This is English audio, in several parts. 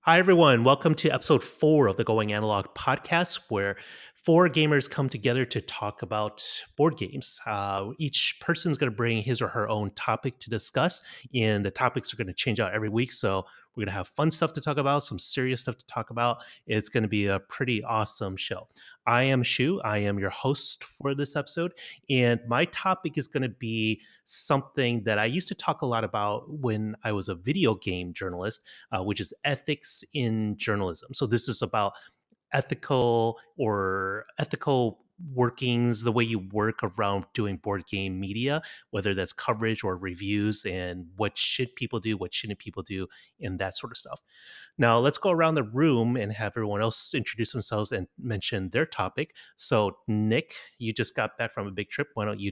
Hi, everyone. Welcome to episode 4 of the Going Analog podcast, where four gamers come together to talk about board games. Each person's going to bring his or her own topic to discuss, and the topics are going to change out every week. So, we're going to have fun stuff to talk about, some serious stuff to talk about. It's going to be a pretty awesome show. I am Shu. I am your host for this episode, and my topic is going to be something that I used to talk a lot about when I was a video game journalist, which is ethics in journalism. So this is about ethical workings, the way you work around doing board game media, whether that's coverage or reviews, and what should people do, what shouldn't people do, and that sort of stuff. Now, let's go around the room and have everyone else introduce themselves and mention their topic. So, Nick, you just got back from a big trip. Why don't you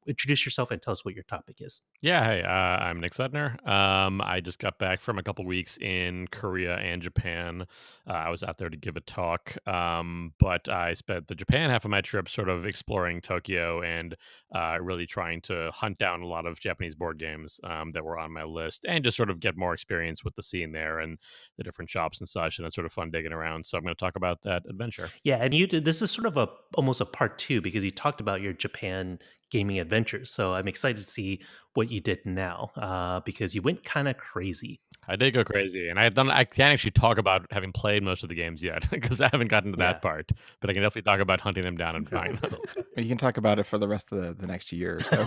introduce yourself and tell us what your topic is? Yeah, hey, I'm Nick Sudner. I just got back from a couple weeks in Korea and Japan. I was out there to give a talk, but I spent the Japan half of my trip sort of exploring Tokyo and really trying to hunt down a lot of Japanese board games that were on my list and just sort of get more experience with the scene there and the different shops and such. And it's sort of fun digging around. So I'm going to talk about that adventure. Yeah, and you did this is sort of almost a part two because you talked about your Japan gaming adventures. So I'm excited to see what you did now because you went kind of crazy. I did go crazy, and I can't actually talk about having played most of the games yet because I haven't gotten to Yeah. that part, but I can definitely talk about hunting them down and finding them. You can talk about it for the rest of the next year or so.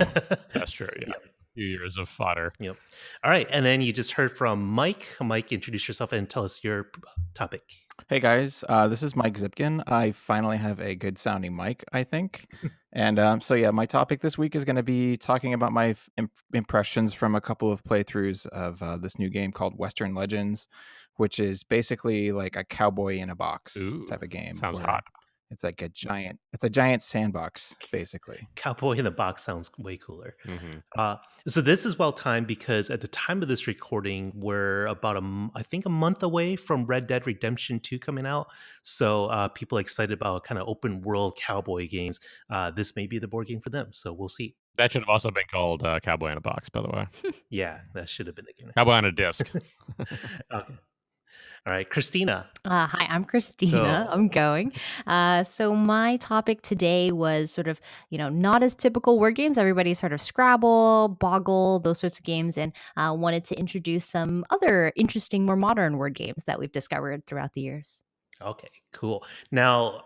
That's true, yeah. Yep. Few years of fodder. Yep. All right, and then you just heard from Mike. Mike, introduce yourself and tell us your topic. Hey guys, this is Mike Zipkin. I finally have a good sounding mic, I think. And my topic this week is going to be talking about my impressions from a couple of playthroughs of this new game called Western Legends, which is basically like a cowboy in a box Ooh, type of game. sounds where hot. It's like it's a giant sandbox, basically. Cowboy in the Box sounds way cooler. Mhm. So this is well timed because at the time of this recording, we're about I think a month away from Red Dead Redemption 2 coming out. So people are excited about kind of open world cowboy games. This may be the board game for them. So we'll see. That should have also been called Cowboy in a Box, by the way. Yeah, that should have been the game. Cowboy on a disc. Okay. All right, Christina. Hi, I'm Christina. Go. I'm going. So my topic today was sort of, not as typical word games. Everybody's heard of Scrabble, Boggle, those sorts of games, and wanted to introduce some other interesting, more modern word games that we've discovered throughout the years. Okay, cool. Now,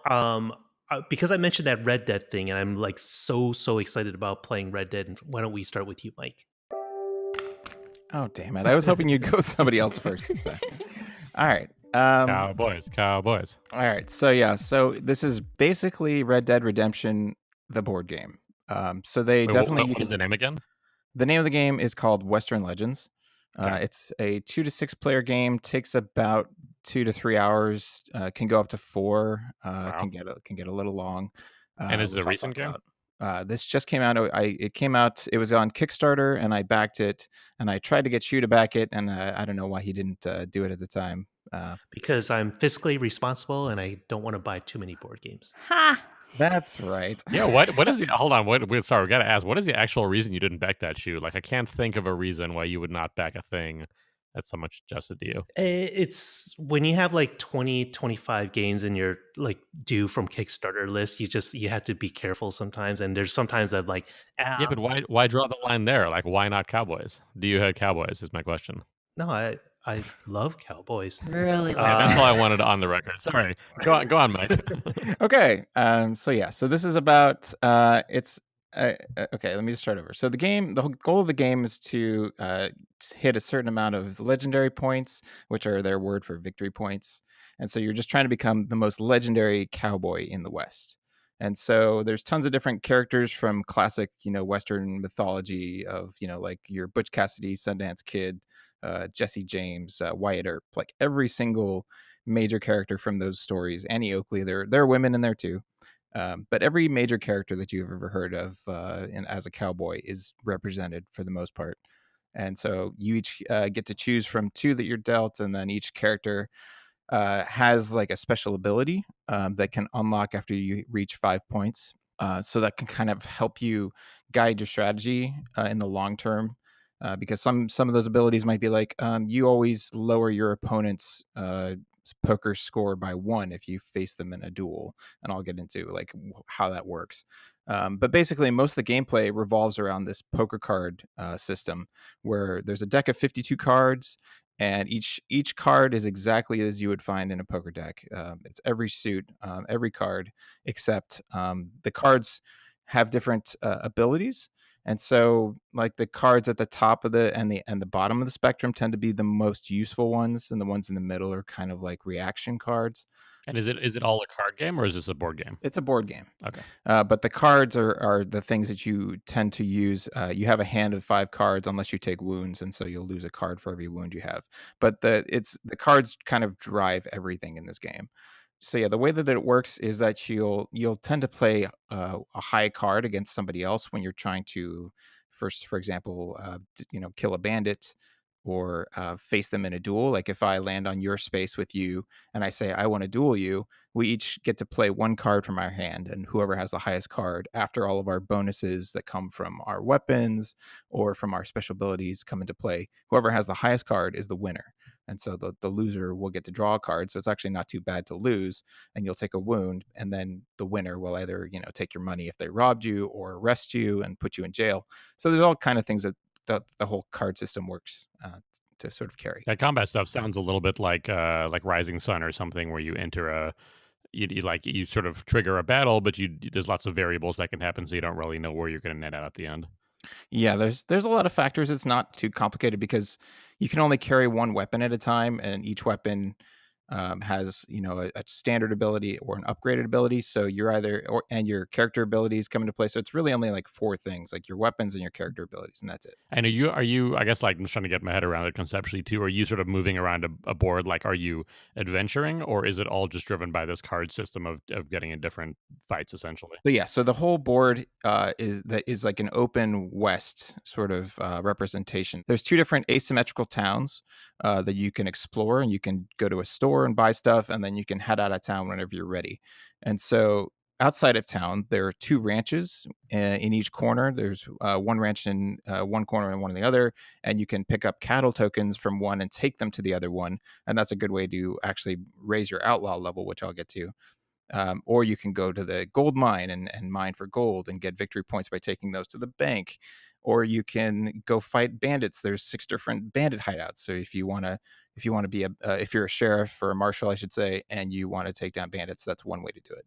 because I mentioned that Red Dead thing, and I'm like so excited about playing Red Dead. Why don't we start with you, Mike? Oh, damn it. I was hoping you'd go with somebody else first this time. All right. Cowboys. All right. So this is basically Red Dead Redemption, the board game. So they Wait, definitely. what was the name again? The name of the game is called Western Legends. Okay. It's a 2 to 6 player game. Takes about 2 to 3 hours. Can go up to 4. Wow. Can get a little long. And is it a which I'll recent talk game? about. This just came out. It came out. It was on Kickstarter, and I backed it. And I tried to get Shu to back it, and I don't know why he didn't do it at the time. Because I'm fiscally responsible and I don't want to buy too many board games. Ha! That's right. Yeah, what is the hold on, sorry, we gotta ask, what is the actual reason you didn't back that shoe? Like I can't think of a reason why you would not back a thing that's so much suggested to you. It's when you have like 20, 25 games in your like due from Kickstarter list, you have to be careful sometimes. And there's sometimes that like, Yeah, but why draw the line there? Like why not Cowboys? Do you hate Cowboys is my question. no, I love cowboys. Really? Yeah, that's all I wanted on the record. Sorry. Go on, Mike. Okay. So this is about okay, let me just start over. So the whole goal of the game is to hit a certain amount of legendary points, which are their word for victory points. And so you're just trying to become the most legendary cowboy in the West. And so there's tons of different characters from classic, Western mythology of, like your Butch Cassidy, Sundance Kid, Jesse James, Wyatt Earp, like every single major character from those stories. Annie Oakley, there are women in there too. But every major character that you've ever heard of as a cowboy is represented for the most part. And so you each get to choose from 2 that you're dealt, and then each character has like a special ability that can unlock after you reach 5 points. So that can kind of help you guide your strategy in the long term. because some of those abilities might be like you always lower your opponent's poker score by 1 if you face them in a duel, and I'll get into like how that works. But basically, most of the gameplay revolves around this poker card system, where there's a deck of 52 cards, and each card is exactly as you would find in a poker deck. It's every suit, every card, except the cards have different abilities. And so, like, the cards at the top of the bottom of the spectrum tend to be the most useful ones, and the ones in the middle are kind of like reaction cards. And is it all a card game or is this a board game? It's a board game. Okay. But the cards are the things that you tend to use. You have a hand of 5 cards unless you take wounds, and so you'll lose a card for every wound you have. But the cards kind of drive everything in this game. So yeah, the way that it works is that you'll tend to play a high card against somebody else when you're trying to first, for example, kill a bandit or face them in a duel. Like if I land on your space with you and I say I want to duel you, we each get to play 1 card from our hand, and whoever has the highest card after all of our bonuses that come from our weapons or from our special abilities come into play, whoever has the highest card is the winner. And so the loser will get to draw a card. So it's actually not too bad to lose, and you'll take a wound, and then the winner will either, take your money if they robbed you or arrest you and put you in jail. So there's all kind of things that the whole card system works to sort of carry. That combat stuff sounds a little bit like Rising Sun or something, where you enter you sort of trigger a battle, but there's lots of variables that can happen, so you don't really know where you're going to net out at the end. Yeah, there's a lot of factors. It's not too complicated because you can only carry 1 weapon at a time, and each weapon has a standard ability or an upgraded ability. So you're and your character abilities come into play. So it's really only like 4 things, like your weapons and your character abilities, and that's it. And are you? I guess like I'm just trying to get my head around it conceptually too. Are you sort of moving around a board? Like, are you adventuring, or is it all just driven by this card system of getting in different fights essentially? But yeah, so the whole board is like an open west sort of representation. There's 2 different asymmetrical towns that you can explore, and you can go to a store and buy stuff, and then you can head out of town whenever you're ready. And so outside of town, there are 2 ranches in each corner. There's 1 ranch in one corner and 1 in the other, and you can pick up cattle tokens from one and take them to the other one, and that's a good way to actually raise your outlaw level, which I'll get to. Or you can go to the gold mine and mine for gold and get victory points by taking those to the bank. Or you can go fight bandits. There's 6 different bandit hideouts. So if you want to be if you're a sheriff or a marshal, I should say, and you want to take down bandits, that's one way to do it.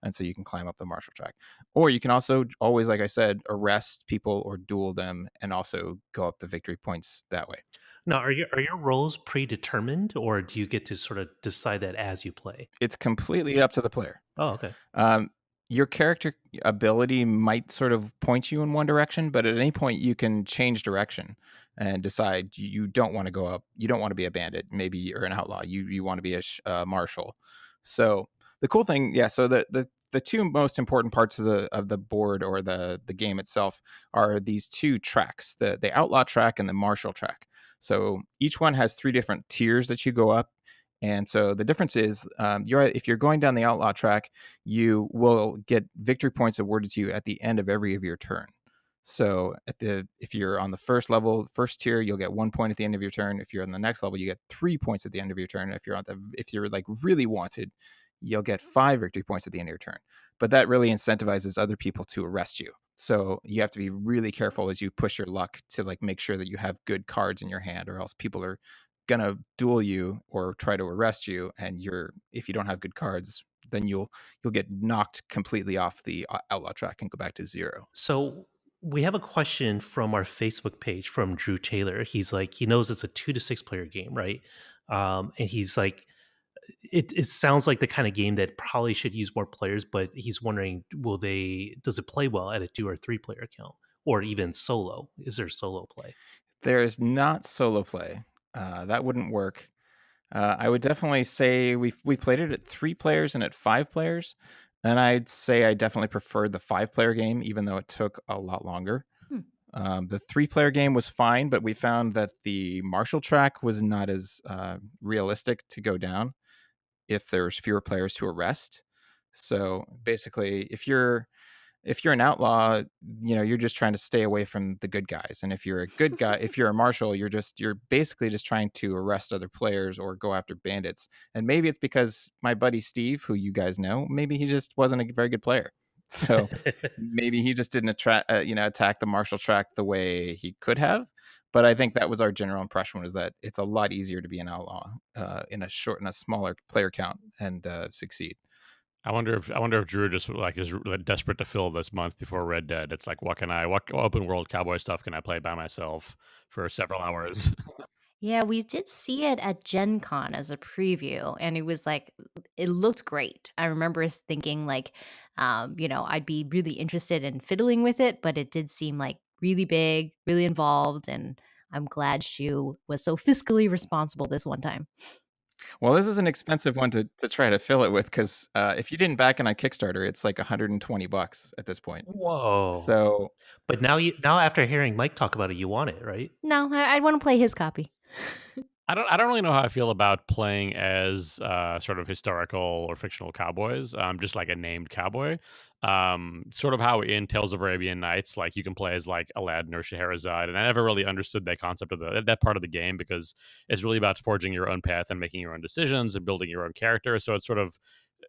And so you can climb up the marshal track. Or you can also always, like I said, arrest people or duel them and also go up the victory points that way. Now, are your roles predetermined, or do you get to sort of decide that as you play? It's completely up to the player. Oh, okay. Um, your character ability might sort of point you in one direction, but at any point you can change direction and decide you don't want to go up. You don't want to be a bandit, maybe you're an outlaw. You want to be a marshal. So the cool thing, yeah. So the 2 most important parts of the board or the game itself are these 2 tracks: the outlaw track and the marshal track. So each one has 3 different tiers that you go up. And so the difference is, if you're going down the outlaw track, you will get victory points awarded to you at the end of every of your turn. So if you're on the first level, first tier, you'll get 1 point at the end of your turn. If you're on the next level, you get 3 points at the end of your turn. If you're like really wanted, you'll get 5 victory points at the end of your turn. But that really incentivizes other people to arrest you. So you have to be really careful as you push your luck to like make sure that you have good cards in your hand, or else people are gonna duel you or try to arrest you, and if you don't have good cards, then you'll get knocked completely off the outlaw track and go back to 0. So we have a question from our Facebook page from Drew Taylor. He's like, he knows it's a 2 to 6 player game, right? And he's like, it sounds like the kind of game that probably should use more players, but he's wondering, does it play well at a 2 or 3 player account, or even solo? Is there solo play? There is not solo play. That wouldn't work. I would definitely say we played it at 3 players and at 5 players, and I'd say I definitely preferred the 5-player game, even though it took a lot longer. The 3-player game was fine, but we found that the marshal track was not as realistic to go down if there's fewer players to arrest. So basically, if you're if you're an outlaw, you're just trying to stay away from the good guys. And if you're a good guy, if you're a marshal, you're basically just trying to arrest other players or go after bandits. And maybe it's because my buddy Steve, who you guys know, maybe he just wasn't a very good player. So maybe he just didn't attack the martial track the way he could have. But I think that was our general impression, was that it's a lot easier to be an outlaw in a smaller player count and succeed. I wonder if Drew just like is desperate to fill this month before Red Dead. It's like, what open world cowboy stuff can I play by myself for several hours? Yeah, we did see it at Gen Con as a preview, and it was like, it looked great. I remember us thinking, like, I'd be really interested in fiddling with it, but it did seem like really big, really involved, and I'm glad Shu was so fiscally responsible this one time. Well, this is an expensive one to try to fill it with, because if you didn't back it on Kickstarter, it's like $120 at this point. Whoa. So, But now after hearing Mike talk about it, you want it, right? No, I'd want to play his copy. I don't really know how I feel about playing as sort of historical or fictional cowboys. Just like a named cowboy. Sort of how in Tales of Arabian Nights, like you can play as like Aladdin or Scheherazade, and I never really understood that concept of that part of the game, because it's really about forging your own path and making your own decisions and building your own character. So it's sort of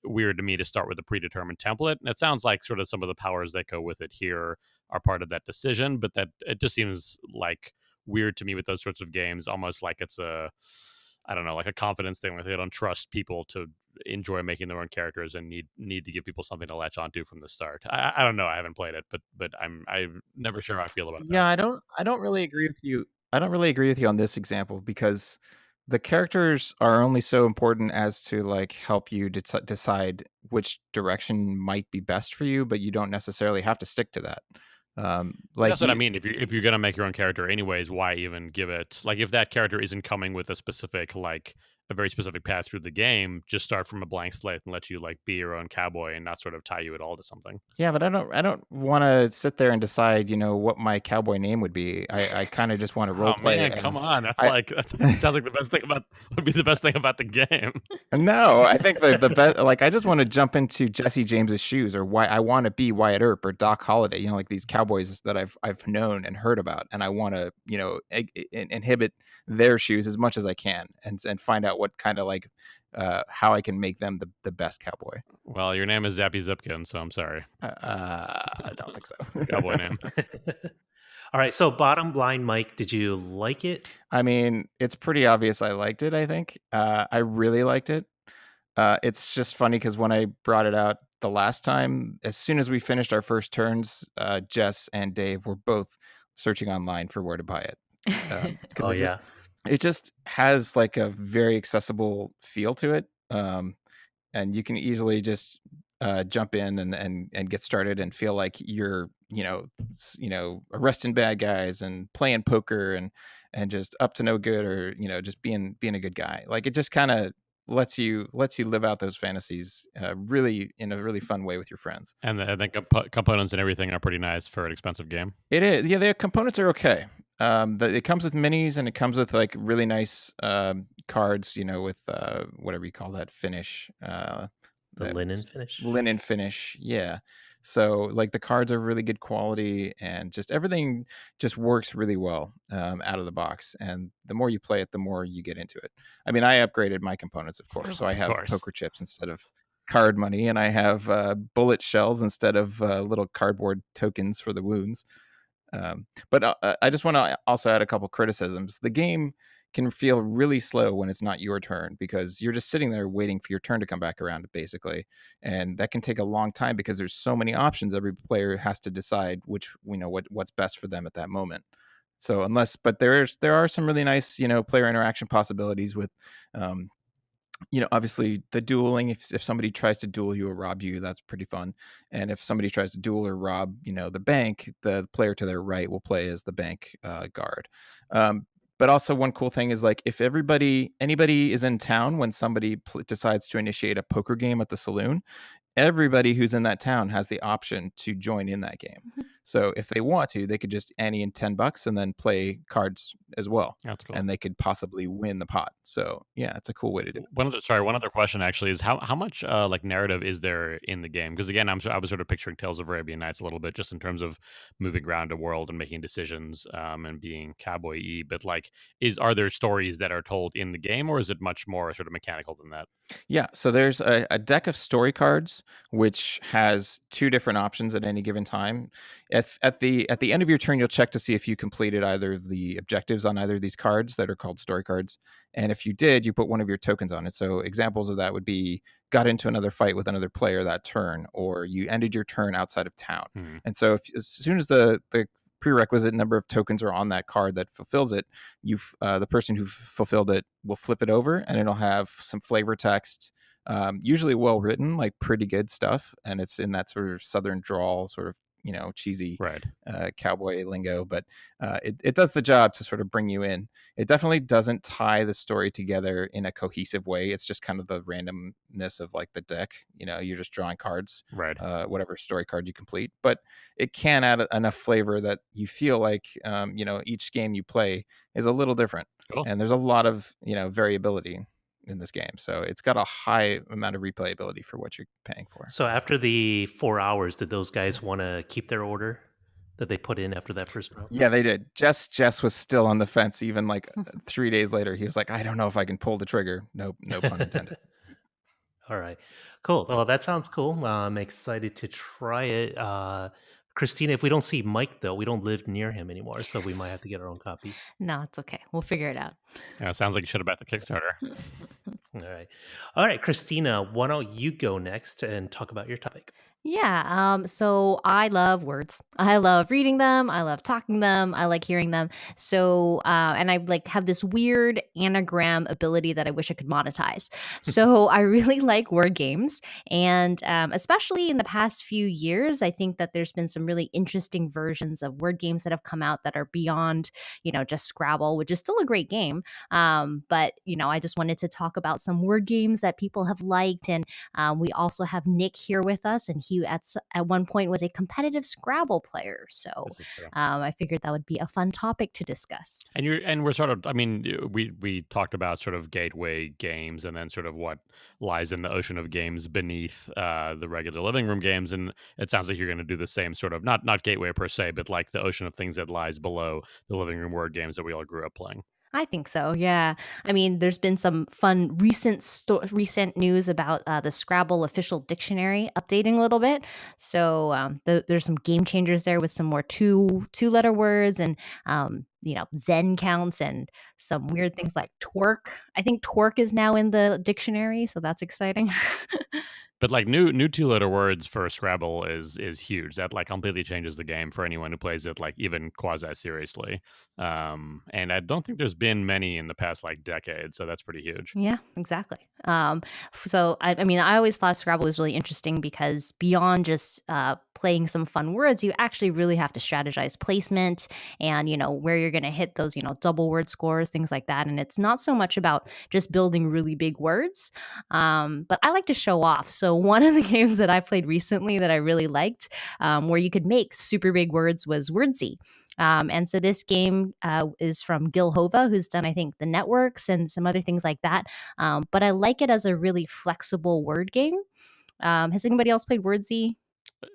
weird to me to start with a predetermined template. And it sounds like sort of some of the powers that go with it here are part of that decision, but that it just seems like weird to me with those sorts of games, almost like it's I don't know, like a confidence thing, where they don't trust people to enjoy making their own characters and need to give people something to latch onto from the start. I don't know. I haven't played it, but I'm never sure how I feel about it. yeah, I don't really agree with you. I don't really agree with you on this example, because the characters are only so important as to like help you decide which direction might be best for you, but you don't necessarily have to stick to that. Like That's what I mean. If you're gonna make your own character anyways, why even give it, like, if that character isn't coming with a specific, like a very specific path through the game, just start from a blank slate and let you like be your own cowboy and not sort of tie you at all to something. Yeah, but I don't want to sit there and decide, what my cowboy name would be. I kind of just want to role Oh play man, come as on. That's I. like that sounds like the best thing about would be the best thing about the game. No, I think the best, like, I just want to jump into Jesse James's shoes, or why I want to be Wyatt Earp or Doc Holliday, like these cowboys that I've known and heard about, and I want to, inhibit their shoes as much as I can, and find out what kind of like how I can make them the best cowboy. Well, your name is Zappy Zipkin, so I'm sorry. I don't think so. Cowboy name. All right. So, bottom line, Mike, did you like it? I mean, it's pretty obvious I liked it, I think. I really liked it. It's just funny because when I brought it out the last time, as soon as we finished our first turns, Jess and Dave were both searching online for where to buy it. Because Oh, yeah. it just has like a very accessible feel to it. And you can easily just jump in and get started and feel like you're arresting bad guys and playing poker and just up to no good, or just being a good guy. Like, it just kind of lets you live out those fantasies really in a really fun way with your friends. And I think components and everything are pretty nice for an expensive game. It is, yeah. The components are okay. It comes with minis, and it comes with like really nice cards, with whatever you call that finish, The linen finish. linen finish. Yeah. So like the cards are really good quality, and just everything just works really well out of the box. And the more you play it, the more you get into it. I mean, I upgraded my components, of course. So I have poker chips instead of card money, and I have bullet shells instead of little cardboard tokens for the wounds. But I just want to also add a couple criticisms. The game can feel really slow when it's not your turn, because you're just sitting there waiting for your turn to come back around, basically. And that can take a long time because there's so many options. Every player has to decide which, what's best for them at that moment. So but there are some really nice, player interaction possibilities with, obviously the dueling. If somebody tries to duel you or rob you, that's pretty fun. And if somebody tries to duel or rob, the bank, the player to their right will play as the bank guard. But also one cool thing is, like, if anybody is in town when somebody decides to initiate a poker game at the saloon, everybody who's in that town has the option to join in that game. So if they want to, they could just ante in $10 and then play cards as well, That's cool. and they could possibly win the pot. So yeah, it's a cool way to do it. One other question actually is how much like narrative is there in the game? Because again, I was sort of picturing Tales of Arabian Nights a little bit, just in terms of moving around a world and making decisions, and being cowboy-y. But like, are there stories that are told in the game, or is it much more sort of mechanical than that? Yeah, so there's a deck of story cards which has two different options at any given time. At the end of your turn, you'll check to see if you completed either of the objectives on either of these cards that are called story cards. And if you did, you put one of your tokens on it. So examples of that would be got into another fight with another player that turn, or you ended your turn outside of town. Hmm. And so as soon as the prerequisite number of tokens are on that card that fulfills it, the person who fulfilled it will flip it over, and it'll have some flavor text, usually well written, like pretty good stuff, and it's in that sort of southern drawl, sort of cheesy Right. cowboy lingo, but it does the job to sort of bring you in. It definitely doesn't tie the story together in a cohesive way. It's just kind of the randomness of like the deck. You're just drawing cards, Right. whatever story card you complete, but it can add enough flavor that you feel like each game you play is a little different, Cool. and there's a lot of variability in this game, so it's got a high amount of replayability for what you're paying for. So after the 4 hours, did those guys want to keep their order that they put in after that first round? Yeah, they did. Jess was still on the fence even like 3 days later. He was like, I don't know if I can pull the trigger. No pun intended. All right, cool. Well, that sounds cool. I'm excited to try it. Christina, if we don't see Mike though, we don't live near him anymore, so we might have to get our own copy. No, it's okay. We'll figure it out. Yeah, sounds like you should have backed the Kickstarter. All right, Christina, why don't you go next and talk about your topic? Yeah, so I love words. I love reading them. I love talking them. I like hearing them. So, and I like have this weird anagram ability that I wish I could monetize. So I really like word games, and especially in the past few years, I think that there's been some really interesting versions of word games that have come out that are beyond, just Scrabble, which is still a great game. But I just wanted to talk about some word games that people have liked, and we also have Nick here with us, and he at one point was a competitive Scrabble player. So This is true. I figured that would be a fun topic to discuss. And we're sort of, I mean, we talked about sort of gateway games, and then sort of what lies in the ocean of games beneath the regular living room games, and it sounds like you're going to do the same sort of, not gateway per se, but like the ocean of things that lies below the living room word games that we all grew up playing. I think so. Yeah. I mean, there's been some fun recent news about the Scrabble official dictionary updating a little bit. So there's some game changers there with some more two letter words, and Zen counts, and some weird things like twerk. I think twerk is now in the dictionary, so that's exciting. But like new two-letter words for Scrabble is huge. That like completely changes the game for anyone who plays it like even quasi seriously. And I don't think there's been many in the past like decade, so that's pretty huge. Yeah, exactly. So I mean, I always thought Scrabble was really interesting because beyond just playing some fun words, you actually really have to strategize placement and where you're going to hit those double word scores, things like that. And it's not so much about just building really big words, but I like to show off. So one of the games that I played recently that I really liked, where you could make super big words, was Wordsy. And so this game is from Gil Hova, who's done, I think, The Networks and some other things like that. But I like it as a really flexible word game. Has anybody else played Wordsy?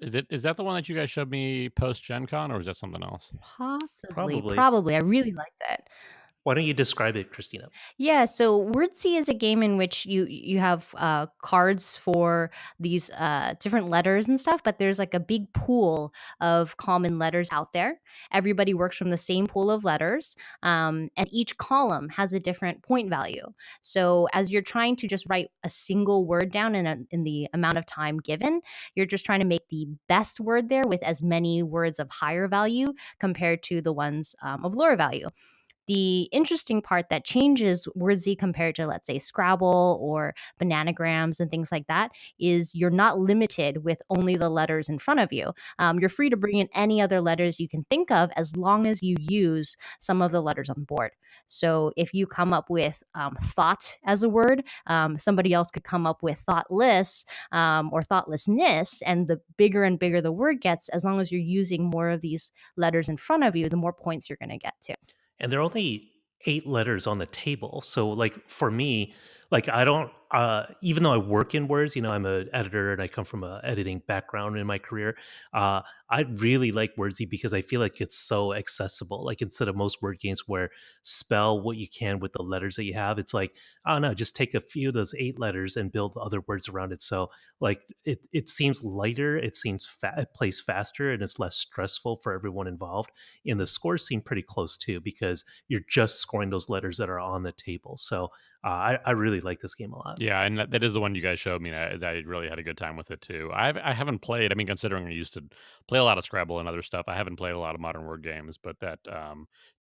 Is that the one that you guys showed me post Gen Con, or is that something else? Possibly. Probably. Probably. I really liked it. Why don't you describe it, Christina? Yeah, so Wordsy is a game in which you have cards for these different letters and stuff, but there's like a big pool of common letters out there. Everybody works from the same pool of letters, and each column has a different point value. So as you're trying to just write a single word down in the amount of time given, you're just trying to make the best word there with as many words of higher value compared to the ones of lower value. The interesting part that changes Wordsy compared to, let's say, Scrabble or Bananagrams and things like that is you're not limited with only the letters in front of you. You're free to bring in any other letters you can think of as long as you use some of the letters on the board. So if you come up with thought as a word, somebody else could come up with thoughtless or thoughtlessness. And the bigger and bigger the word gets, as long as you're using more of these letters in front of you, the more points you're going to get to. And there are only 8 letters on the table. So, like, for me, like, I don't even though I work in words, I'm an editor and I come from a editing background in my career. I really like Wordsy because I feel like it's so accessible. Like, instead of most word games where spell what you can with the letters that you have, it's like, oh no, just take a few of those 8 letters and build other words around it. So, like, it seems lighter, it plays faster, and it's less stressful for everyone involved. And the scores seem pretty close too, because you're just scoring those letters that are on the table. So I really like this game a lot. Yeah, and that is the one you guys showed me. I really had a good time with it too. I haven't played. I mean, considering I used to play a lot of Scrabble and other stuff, I haven't played a lot of modern word games. But that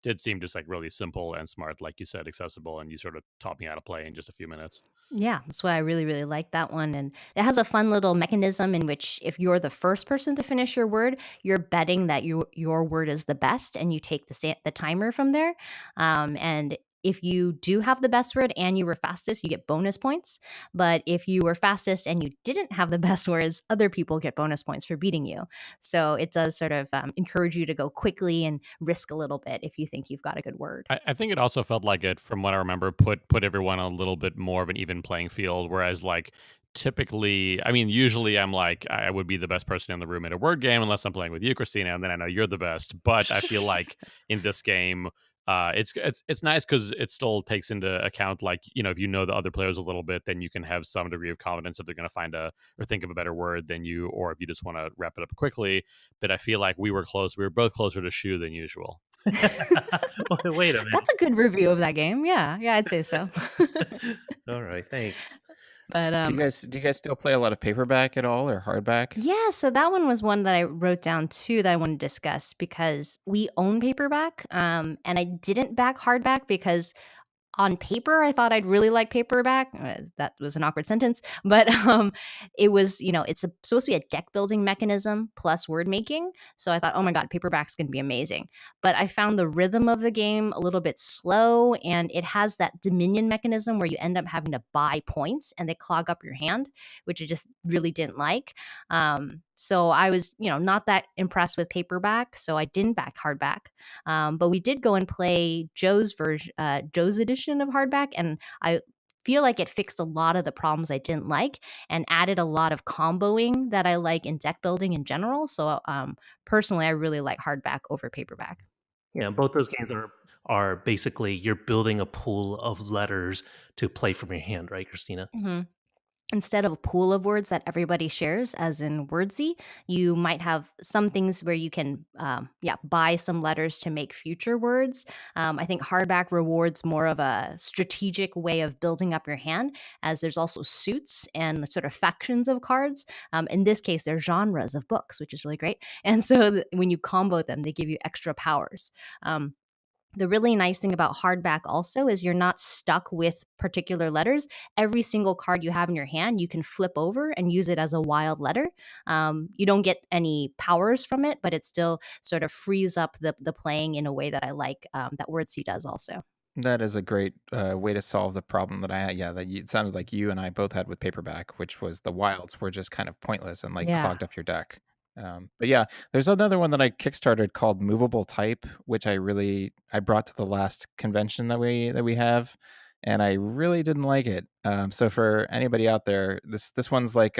did seem just like really simple and smart, like you said, accessible. And you sort of taught me how to play in just a few minutes. Yeah, that's why I really, really like that one. And it has a fun little mechanism in which if you're the first person to finish your word, you're betting that your word is the best, and you take the timer from there. And if you do have the best word and you were fastest, you get bonus points. But if you were fastest and you didn't have the best words, other people get bonus points for beating you. So it does sort of encourage you to go quickly and risk a little bit if you think you've got a good word. I think it also felt like it, from what I remember, put everyone on a little bit more of an even playing field. Whereas, like, typically, I mean, usually I'm like, I would be the best person in the room at a word game unless I'm playing with you, Christina, and then I know you're the best. But I feel like in this game, it's nice because it still takes into account, like, if you know the other players a little bit, then you can have some degree of confidence if they're going to find or think of a better word than you, or if you just want to wrap it up quickly. But I feel like we were close. We were both closer to shoe than usual. Wait a minute. That's a good review of that game. Yeah, I'd say so. All right, thanks. But Do you guys still play a lot of paperback at all, or hardback? yeah, so that one was one that I wrote down too that I want to discuss because we own paperback, and I didn't back hardback because on paper, I thought I'd really like paperback. That was an awkward sentence, but it was, it's supposed to be a deck building mechanism plus word making. So I thought, oh my God, paperback's going to be amazing. But I found the rhythm of the game a little bit slow, and it has that dominion mechanism where you end up having to buy points and they clog up your hand, which I just really didn't like. So I was, not that impressed with paperback, so I didn't back hardback. But we did go and play Joe's version, Joe's edition of hardback, and I feel like it fixed a lot of the problems I didn't like and added a lot of comboing that I like in deck building in general. So personally, I really like hardback over paperback. Yeah, both those games are basically you're building a pool of letters to play from your hand, right, Christina? Mhm. Instead of a pool of words that everybody shares, as in Wordsy, you might have some things where you can, buy some letters to make future words. I think hardback rewards more of a strategic way of building up your hand, as there's also suits and sort of factions of cards. In this case, they're genres of books, which is really great. And so when you combo them, they give you extra powers. The really nice thing about hardback also is you're not stuck with particular letters. Every single card you have in your hand, you can flip over and use it as a wild letter. You don't get any powers from it, but it still sort of frees up the playing in a way that I like, that Wordsy does also. That is a great way to solve the problem that I had. Yeah, it sounded like you and I both had with paperback, which was the wilds were just kind of pointless and like Yeah. clogged up your deck. But yeah, there's another one that I kickstarted called Movable Type, which I brought to the last convention that we have, and I really didn't like it. So for anybody out there, this one's like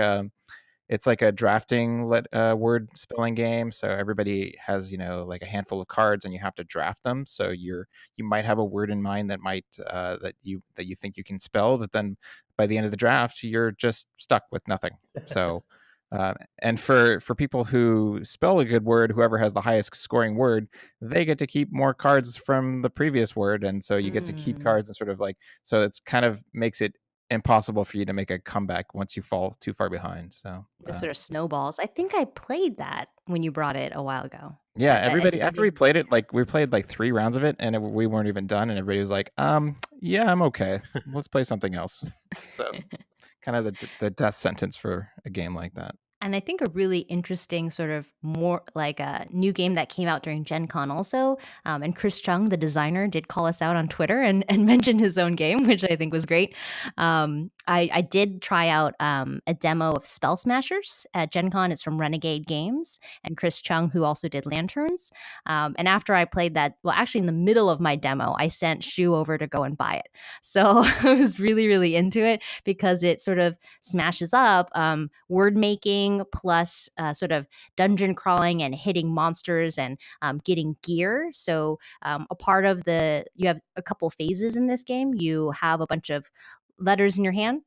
it's like a drafting word spelling game. So everybody has, like a handful of cards, and you have to draft them. So you might have a word in mind that might that you think you can spell, but then by the end of the draft, you're just stuck with nothing. So, and for people who spell a good word, whoever has the highest scoring word, they get to keep more cards from the previous word, and so you get to keep Mm. cards and sort of like, so it's kind of makes it impossible for you to make a comeback once you fall too far behind. So Just sort of snowballs. I think I played that when you brought it a while ago. yeah, I everybody after we started. played it, like we played like 3 rounds of it, and we weren't even done, and everybody was like, yeah, I'm okay. Let's play something else. So kind of the death sentence for a game like that. And I think a really interesting sort of more like a new game that came out during Gen Con also. And Chris Chung, the designer, did call us out on Twitter and mention his own game, which I think was great. I did try out a demo of Spell Smashers at Gen Con. It's from Renegade Games and Chris Chung, who also did Lanterns. And after I played that, well, actually in the middle of my demo, I sent Shu over to go and buy it. So I was really, really into it because it sort of smashes up word making plus sort of dungeon crawling and hitting monsters and getting gear. So a part of you have a couple phases in this game. You have a bunch of letters in your hand.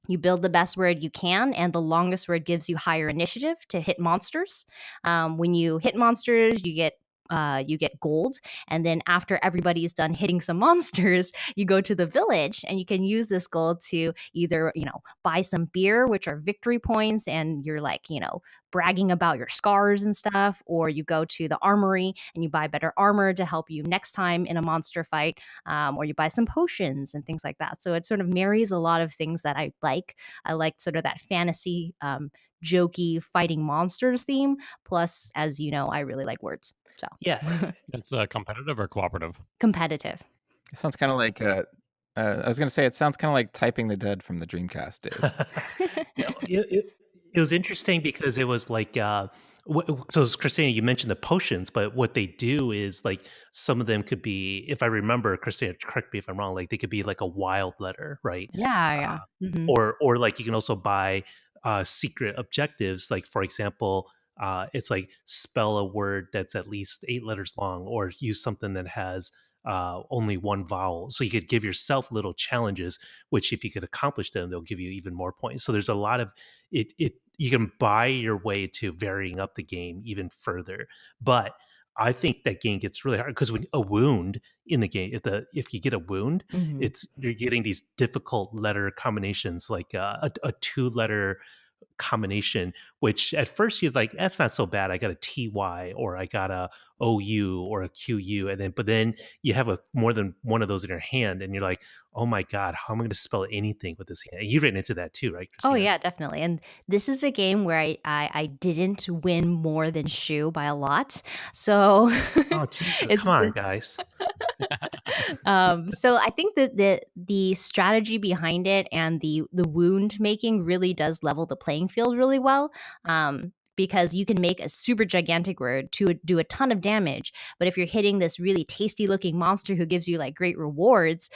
You build the best word you can, and the longest word gives you higher initiative to hit monsters. When you hit monsters, you get gold, and then after everybody's done hitting some monsters, you go to the village, and you can use this gold to either buy some beer, which are victory points, and you're like bragging about your scars and stuff, or you go to the armory and you buy better armor to help you next time in a monster fight, or you buy some potions and things like that. So it sort of marries a lot of things that I like. I like sort of that fantasy, jokey fighting monsters theme. Plus, as you know, I really like words. So Yeah. It's competitive or cooperative? competitive. It sounds kind of like I was gonna say it sounds kind of like Typing the Dead from the Dreamcast days. Yeah, it was interesting because it was like, so Christina, you mentioned the potions, but what they do is like some of them could be, if I remember, Christina, correct me if I'm wrong, like they could be like a wild letter, right? Yeah, Uh, yeah. or like you can also buy secret objectives. Like for example, it's like spell a word that's at least 8 letters long, or use something that has only one vowel. So you could give yourself little challenges, which if you could accomplish them, they'll give you even more points. So there's a lot of it. You can buy your way to varying up the game even further, but I think that game gets really hard because when a wound in the game, if you get a wound, Mhm. you're getting these difficult letter combinations, like a 2 letter combination, which at first you're like, that's not so bad. I got a TY or I got a OU or a QU. But then you have more than one of those in your hand and you're like, oh my God, how am I going to spell anything with this hand? You've written into that too, right, Oh Christina? yeah, definitely. And this is a game where I didn't win more than Shu by a lot. So Oh, Jesus. it's Come on, this guys. so I think that the strategy behind it and the wound making really does level the playing field really well. Because you can make a super gigantic word to do a ton of damage, but if you're hitting this really tasty looking monster who gives you like great rewards,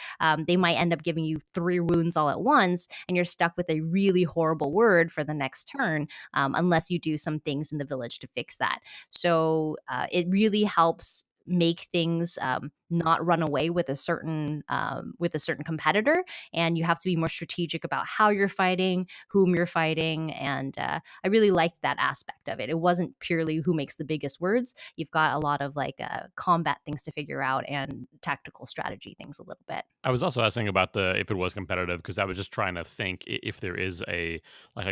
they might end up giving you 3 wounds all at once, and you're stuck with a really horrible word for the next turn, unless you do some things in the village to fix that. So it really helps make things not run away with a certain competitor, and you have to be more strategic about how you're fighting, whom you're fighting, and I really liked that aspect of it. It wasn't purely who makes the biggest words. You've got a lot of like combat things to figure out and tactical strategy things a little bit. I was also asking about the if it was competitive because I was just trying to think if there is a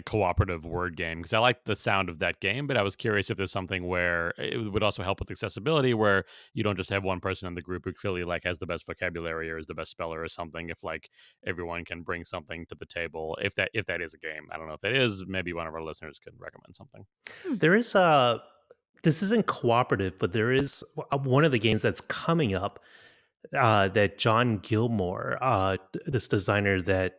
cooperative word game because I like the sound of that game, but I was curious if there's something where it would also help with accessibility, where you don't just have one person in the group who clearly like has the best vocabulary or is the best speller or something. If like everyone can bring something to the table, if that is a game, I don't know if that is. Maybe one of our listeners could recommend something. Hmm. There is this isn't cooperative, but there is one of the games that's coming up that John Gilmore, this designer that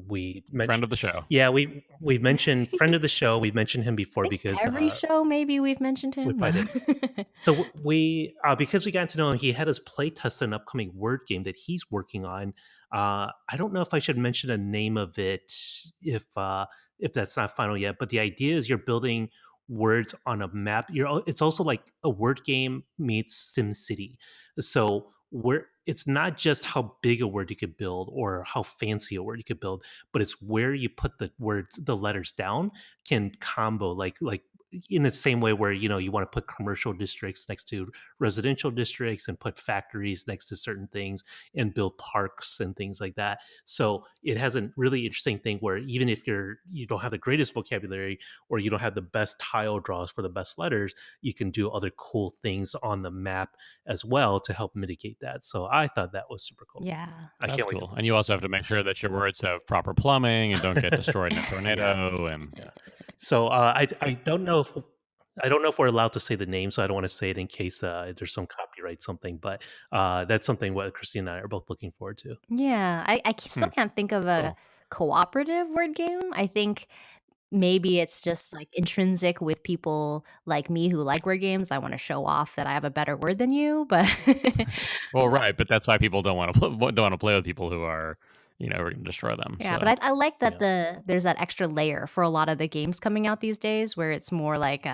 we Friend mentioned. of the show. Yeah, we've mentioned friend of the show. We've mentioned him I before think because every show maybe we've mentioned we him. No. probably did. So we because we got to know him, he had us play test an upcoming word game that he's working on. I don't know if I should mention the name of it if that's not final yet, but the idea is you're building words on a map. It's also like a word game meets SimCity. So it's not just how big a word you could build or how fancy a word you could build, but it's where you put the letters down can combo like in the same way where you want to put commercial districts next to residential districts and put factories next to certain things and build parks and things like that. So it has a really interesting thing where even if you don't have the greatest vocabulary or you don't have the best tile draws for the best letters, you can do other cool things on the map as well to help mitigate that. So I thought that was super cool. Yeah. I That's can't wait to cool. play. And you also have to make sure that your words have proper plumbing and don't get destroyed in a Yeah. tornado. And Yeah. So I don't know if we're allowed to say the name, so I don't want to say it in case there's some copyright something. But that's something what Christina and I are both looking forward to. Yeah, still Hmm, can't think of a cool. cooperative word game. I think maybe it's just like intrinsic with people like me who like word games. I want to show off that I have a better word than you, but Well, right, but that's why people don't want to don't want to play with people who are, who are going to destroy them. yeah, but So I like that Yeah. there's that extra layer for a lot of the games coming out these days where it's more like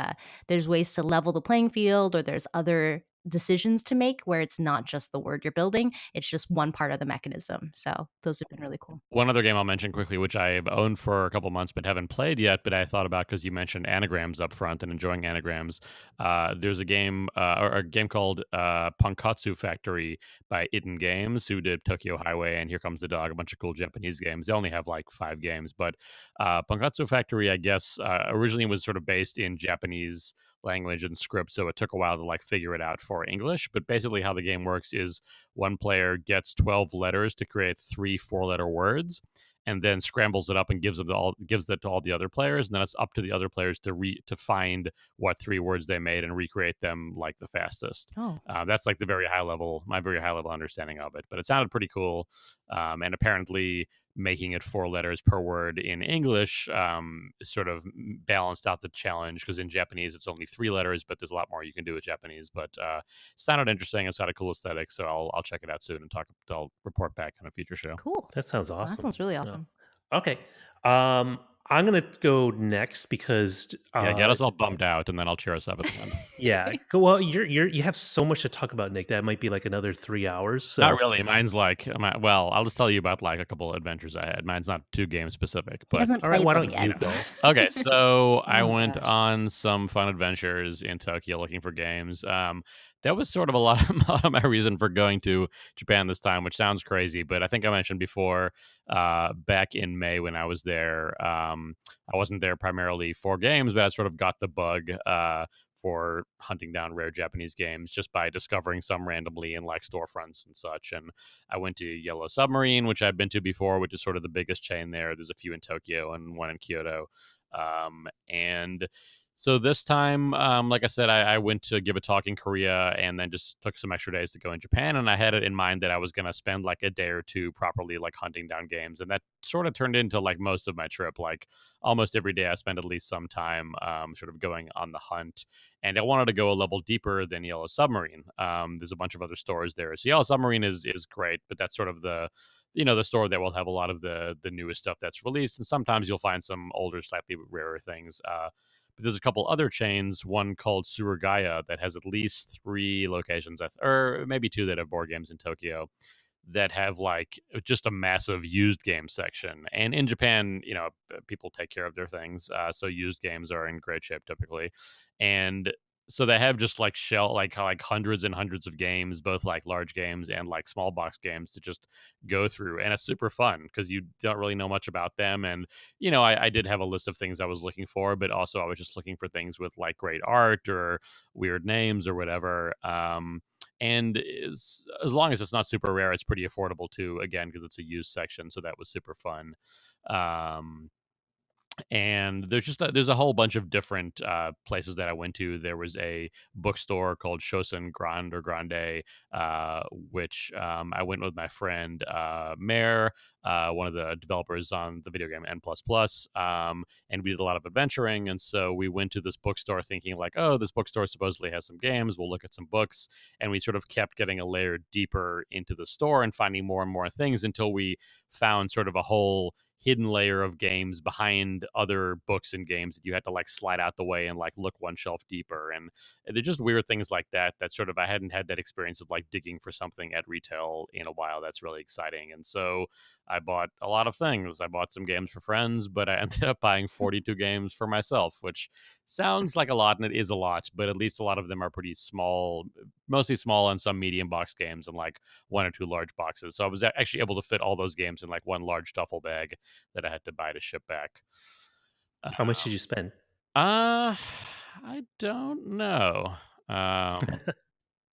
there's ways to level the playing field or there's other decisions to make where it's not just the word you're building, it's just one part of the mechanism. So those have been really cool. one other game I'll mention quickly, which I've owned for a couple months but haven't played yet, but I thought about because you mentioned anagrams up front and enjoying anagrams. There's a game, or a game called Pankatsu Factory by Itten Games, who did Tokyo Highway and Here Comes the Dog, a bunch of cool Japanese games. They only have like 5 games, but Pankatsu Factory, I guess, originally was sort of based in Japanese language and script, so it took a while to like figure it out for English. But basically, how the game works is one player gets 12 letters to create 3 4-letter words, and then scrambles it up and gives it to all the other players, and then it's up to the other players to find what 3 words they made and recreate them like the fastest. Oh, That's like my very high level understanding of it, but it sounded pretty cool. And apparently, making it 4 letters per word in English sort of balanced out the challenge, because in Japanese it's only 3 letters, but there's a lot more you can do with Japanese. But sounded interesting. It's got a cool aesthetic, so I'll check it out soon and I'll report back on a future show. cool. That sounds Well, that awesome. sounds really Yeah. awesome. Okay. I'm gonna go next because Yeah, get us all bummed out, and then I'll cheer us up at the end. yeah. Well, you have so much to talk about, Nick. That might be like another 3 hours. So Not really. Mine's like, well, I'll just tell you about like a couple of adventures I had. Mine's not too game specific, He but hasn't all right, played why them don't yet. you go? okay. So I Oh, went gosh. on some fun adventures in Tokyo looking for games. That was sort of a lot, a lot of my reason for going to Japan this time, which sounds crazy, but I think I mentioned before, back in May when I was there, I wasn't there primarily for games, but I sort of got the bug for hunting down rare Japanese games just by discovering some randomly in like storefronts and such. And I went to Yellow Submarine, which I'd been to before, which is sort of the biggest chain there. There's a few in Tokyo and one in Kyoto. And so this time, like I said, I went to give a talk in Korea and then just took some extra days to go in Japan. And I had it in mind that I was going to spend like a day or two properly like hunting down games. And that sort of turned into like most of my trip. Like almost every day I spent at least some time sort of going on the hunt. And I wanted to go a level deeper than Yellow Submarine. There's a bunch of other stores there. So Yellow Submarine is great, but that's sort of the store that will have a lot of the newest stuff that's released. And sometimes you'll find some older, slightly rarer things. But there's a couple other chains, one called Surugaya that has at least 3 locations, or maybe 2 that have board games in Tokyo, that have like just a massive used game section. And in Japan, people take care of their things, so used games are in great shape typically. And so they have just like like hundreds and hundreds of games, both like large games and like small box games to just go through, and it's super fun because you don't really know much about them. And I did have a list of things I was looking for, but also I was just looking for things with like great art or weird names or whatever. And as long as it's not super rare, it's pretty affordable too, again, because it's a used section. So that was super fun. And there's a whole bunch of different places that I went to. There was a bookstore called Shosen Grand or Grande, which I went with my friend Mare, one of the developers on the video game N++, and we did a lot of adventuring. And so we went to this bookstore thinking like, oh, this bookstore supposedly has some games. We'll look at some books. And we sort of kept getting a layer deeper into the store and finding more and more things until we found sort of a whole hidden layer of games behind other books and games that you had to like slide out the way and like look one shelf deeper. And they're just weird things like that that sort of I hadn't had that experience of like digging for something at retail in a while. That's really exciting. And so I bought a lot of things. I bought some games for friends, but I ended up buying 42 games for myself, which sounds like a lot, and it is a lot, but at least a lot of them are pretty small, mostly small and some medium box games and like one or two large boxes. So I was actually able to fit all those games in like one large duffel bag that I had to buy to ship back. How much did you spend? I don't know.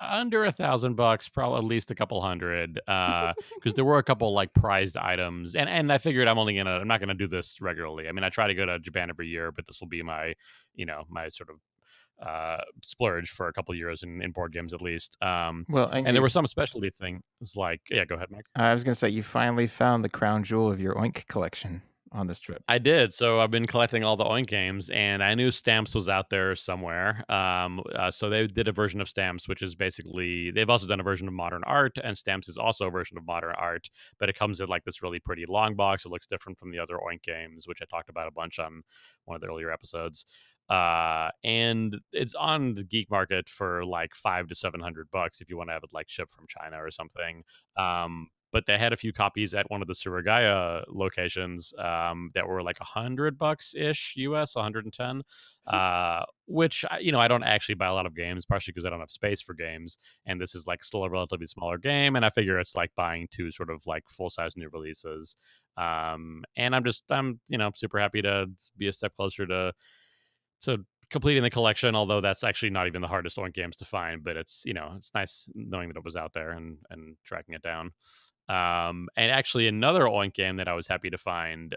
Under $1,000, probably at least a couple hundred. Because there were a couple like prized items, and I figured I'm not gonna do this regularly. I mean, I try to go to Japan every year, but this will be my, my sort of splurge for a couple years in board games at least. Well, and And there were some specialty things like, yeah, go ahead, Mike. I was going to say, you finally found the crown jewel of your Oink collection on this trip. I did. So I've been collecting all the Oink games, and I knew Stamps was out there somewhere. So they did a version of Stamps, which is basically they've also done a version of Modern Art, and Stamps is also a version of Modern Art, but it comes in like this really pretty long box. It looks different from the other Oink games, which I talked about a bunch on one of the earlier episodes. And it's on the geek market for like $500 to $700 if you want to have it like shipped from China or something. But they had a few copies at one of the Surigaya locations that were like $100 ish US, 110. Which I don't actually buy a lot of games, partially because I don't have space for games, and this is like still a relatively smaller game, and I figure it's like buying two sort of like full size new releases. And I'm super happy to be a step closer to completing the collection, although that's actually not even the hardest Oink games to find, but it's nice knowing that it was out there and tracking it down. And actually another Oink game that I was happy to find,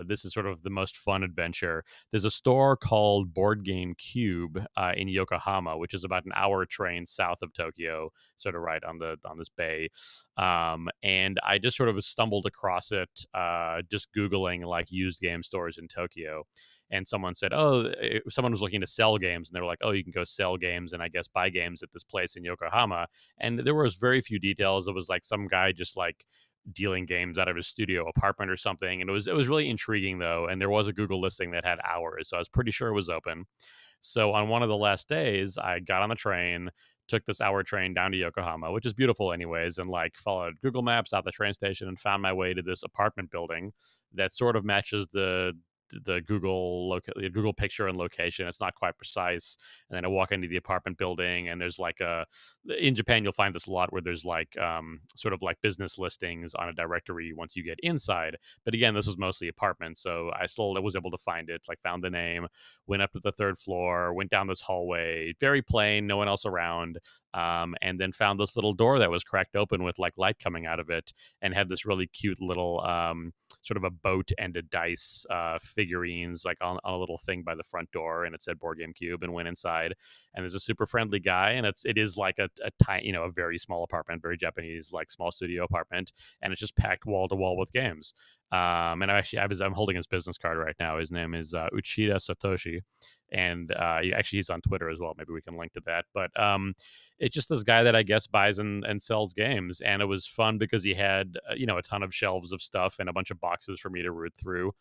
this is sort of the most fun adventure. There's a store called Board Game Cube in Yokohama, which is about an hour train south of Tokyo, sort of right on this bay. And I just sort of stumbled across it, just Googling like used game stores in Tokyo, and someone said, someone was looking to sell games, and they were like, oh, you can go sell games and I guess buy games at this place in Yokohama. And there was very few details. It was like some guy just like dealing games out of his studio apartment or something. And it was really intriguing though. And there was a Google listing that had hours, so I was pretty sure it was open. So on one of the last days, I got on the train, took this hour train down to Yokohama, which is beautiful anyways, and like followed Google Maps out the train station and found my way to this apartment building that sort of matches the Google picture and location. It's not quite precise. And then I walk into the apartment building, and there's like in Japan you'll find this a lot where there's like sort of like business listings on a directory once you get inside. But again, this was mostly apartments, so I still was able to find it. Like found the name, went up to the third floor, went down this hallway, very plain, no one else around, and then found this little door that was cracked open with like light coming out of it, and had this really cute little sort of a boat and a dice figurines like on a little thing by the front door, and it said Board Game Cube, and went inside, and there's a super friendly guy, and it is like a tiny, a very small apartment, very Japanese, like small studio apartment, and it's just packed wall to wall with games. And I'm holding his business card right now. His name is Uchida Satoshi, and he's on Twitter as well. Maybe we can link to that. But it's just this guy that I guess buys and sells games, and it was fun because he had a ton of shelves of stuff and a bunch of boxes for me to root through.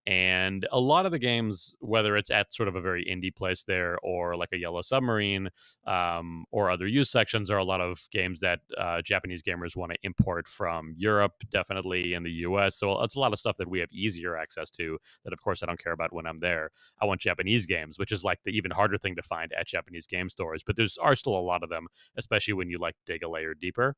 And a lot of the games, whether it's at sort of a very indie place there or like a Yellow Submarine or other used sections, are a lot of games that Japanese gamers want to import from Europe, definitely, in the US. So it's a lot of stuff that we have easier access to that, of course, I don't care about when I'm there. I want Japanese games, which is like the even harder thing to find at Japanese game stores. But are still a lot of them, especially when you like dig a layer deeper.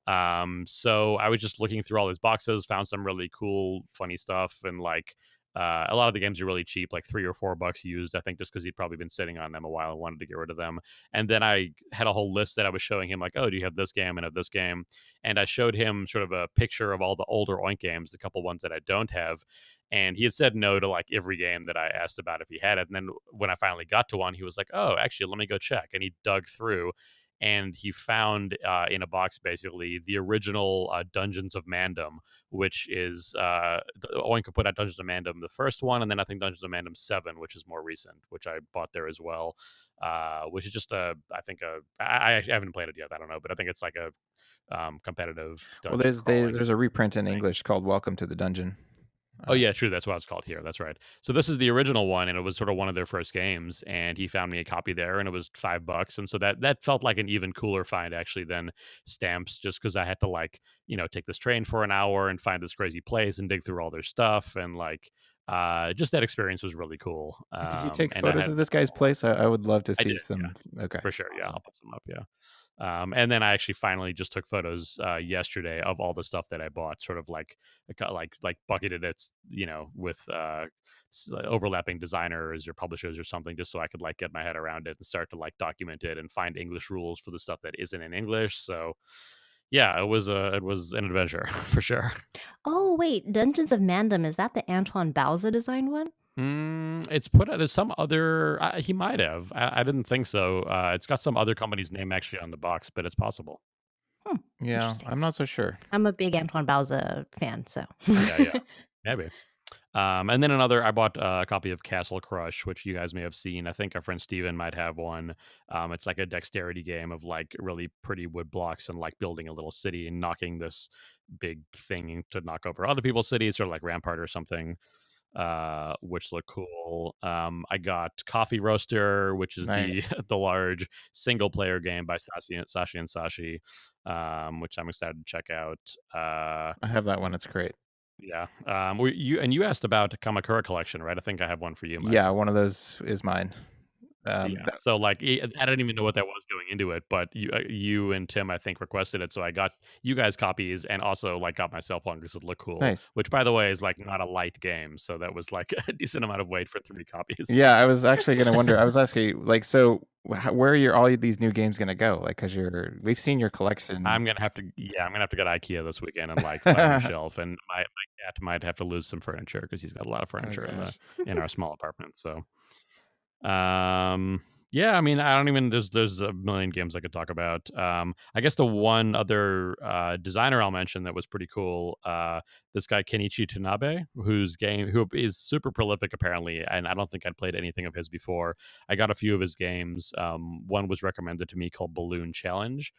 So I was just looking through all these boxes, found some really cool, funny stuff, and like a lot of the games are really cheap, like $3 or $4 used, I think, just because he'd probably been sitting on them a while and wanted to get rid of them. And then I had a whole list that I was showing him, like, oh, do you have this game and have this game? And I showed him sort of a picture of all the older Oink games, a couple ones that I don't have. And he had said no to like every game that I asked about if he had it. And then when I finally got to one, he was like, oh, actually, let me go check. And he dug through, and he found in a box basically the original Dungeons of Mandom, which is Owen could put out Dungeons of Mandom, the first one, and then I think Dungeons of Mandom 7, which is more recent, which I bought there as well, which is just I haven't played it yet, I don't know, but I think it's like a competitive Well, dungeon crawling there's a reprint in thing. English called Welcome to the Dungeon. Oh yeah, true. That's what it's called here. That's right. So this is the original one, and it was sort of one of their first games. And he found me a copy there, and it was $5. And so that felt like an even cooler find actually than Stamps, just because I had to like take this train for an hour and find this crazy place and dig through all their stuff and like just that experience was really cool. Did you take And I photos had of this guy's place? I would love to I see did, some. Okay, for sure. Yeah, awesome. I'll put some up. Yeah. And then I actually finally just took photos yesterday of all the stuff that I bought, sort of like bucketed it, with overlapping designers or publishers or something, just so I could like get my head around it and start to like document it and find English rules for the stuff that isn't in English. So yeah, it was an adventure for sure. Oh, wait, Dungeons of Mandom, is that the Antoine Bauza designed one? It's put there's some other he might have. I didn't think so. It's got some other company's name actually on the box, but it's possible. Hmm, Yeah, interesting. I'm not so sure. I'm a big Antoine Bauza fan, so. Yeah, maybe. And then I bought a copy of Castle Crush, which you guys may have seen. I think our friend Steven might have one. It's like a dexterity game of like really pretty wood blocks and like building a little city and knocking this big thing to knock over other people's cities, sort of like Rampart or something, which look cool. I got Coffee Roaster, which is the Nice. the large single player game by Sashi and Sashi, which I'm excited to check out. I have that one. It's great. Yeah. You asked about Kamakura collection, right? I think I have one for you, Mike. Yeah, one of those is mine. Yeah. So like, I didn't even know what that was going into it, but you and Tim, I think, requested it, so I got you guys copies, and also like got myself one because it looked cool. Nice. Which, by the way, is like not a light game, so that was like a decent amount of weight for 3 copies. Yeah, I was actually going to wonder. I was asking, like, so where are all these new games going to go? Like, because we've seen your collection. I'm gonna have to get IKEA this weekend and like find a shelf, and my cat might have to lose some furniture because he's got a lot of furniture in our small apartment. So yeah, I mean, I don't even there's a million games I could talk about. I guess the one other designer I'll mention that was pretty cool, this guy Kenichi Tanabe, who is super prolific apparently, and I don't think I'd played anything of his before. I got a few of his games. One was recommended to me called Balloon Challenge,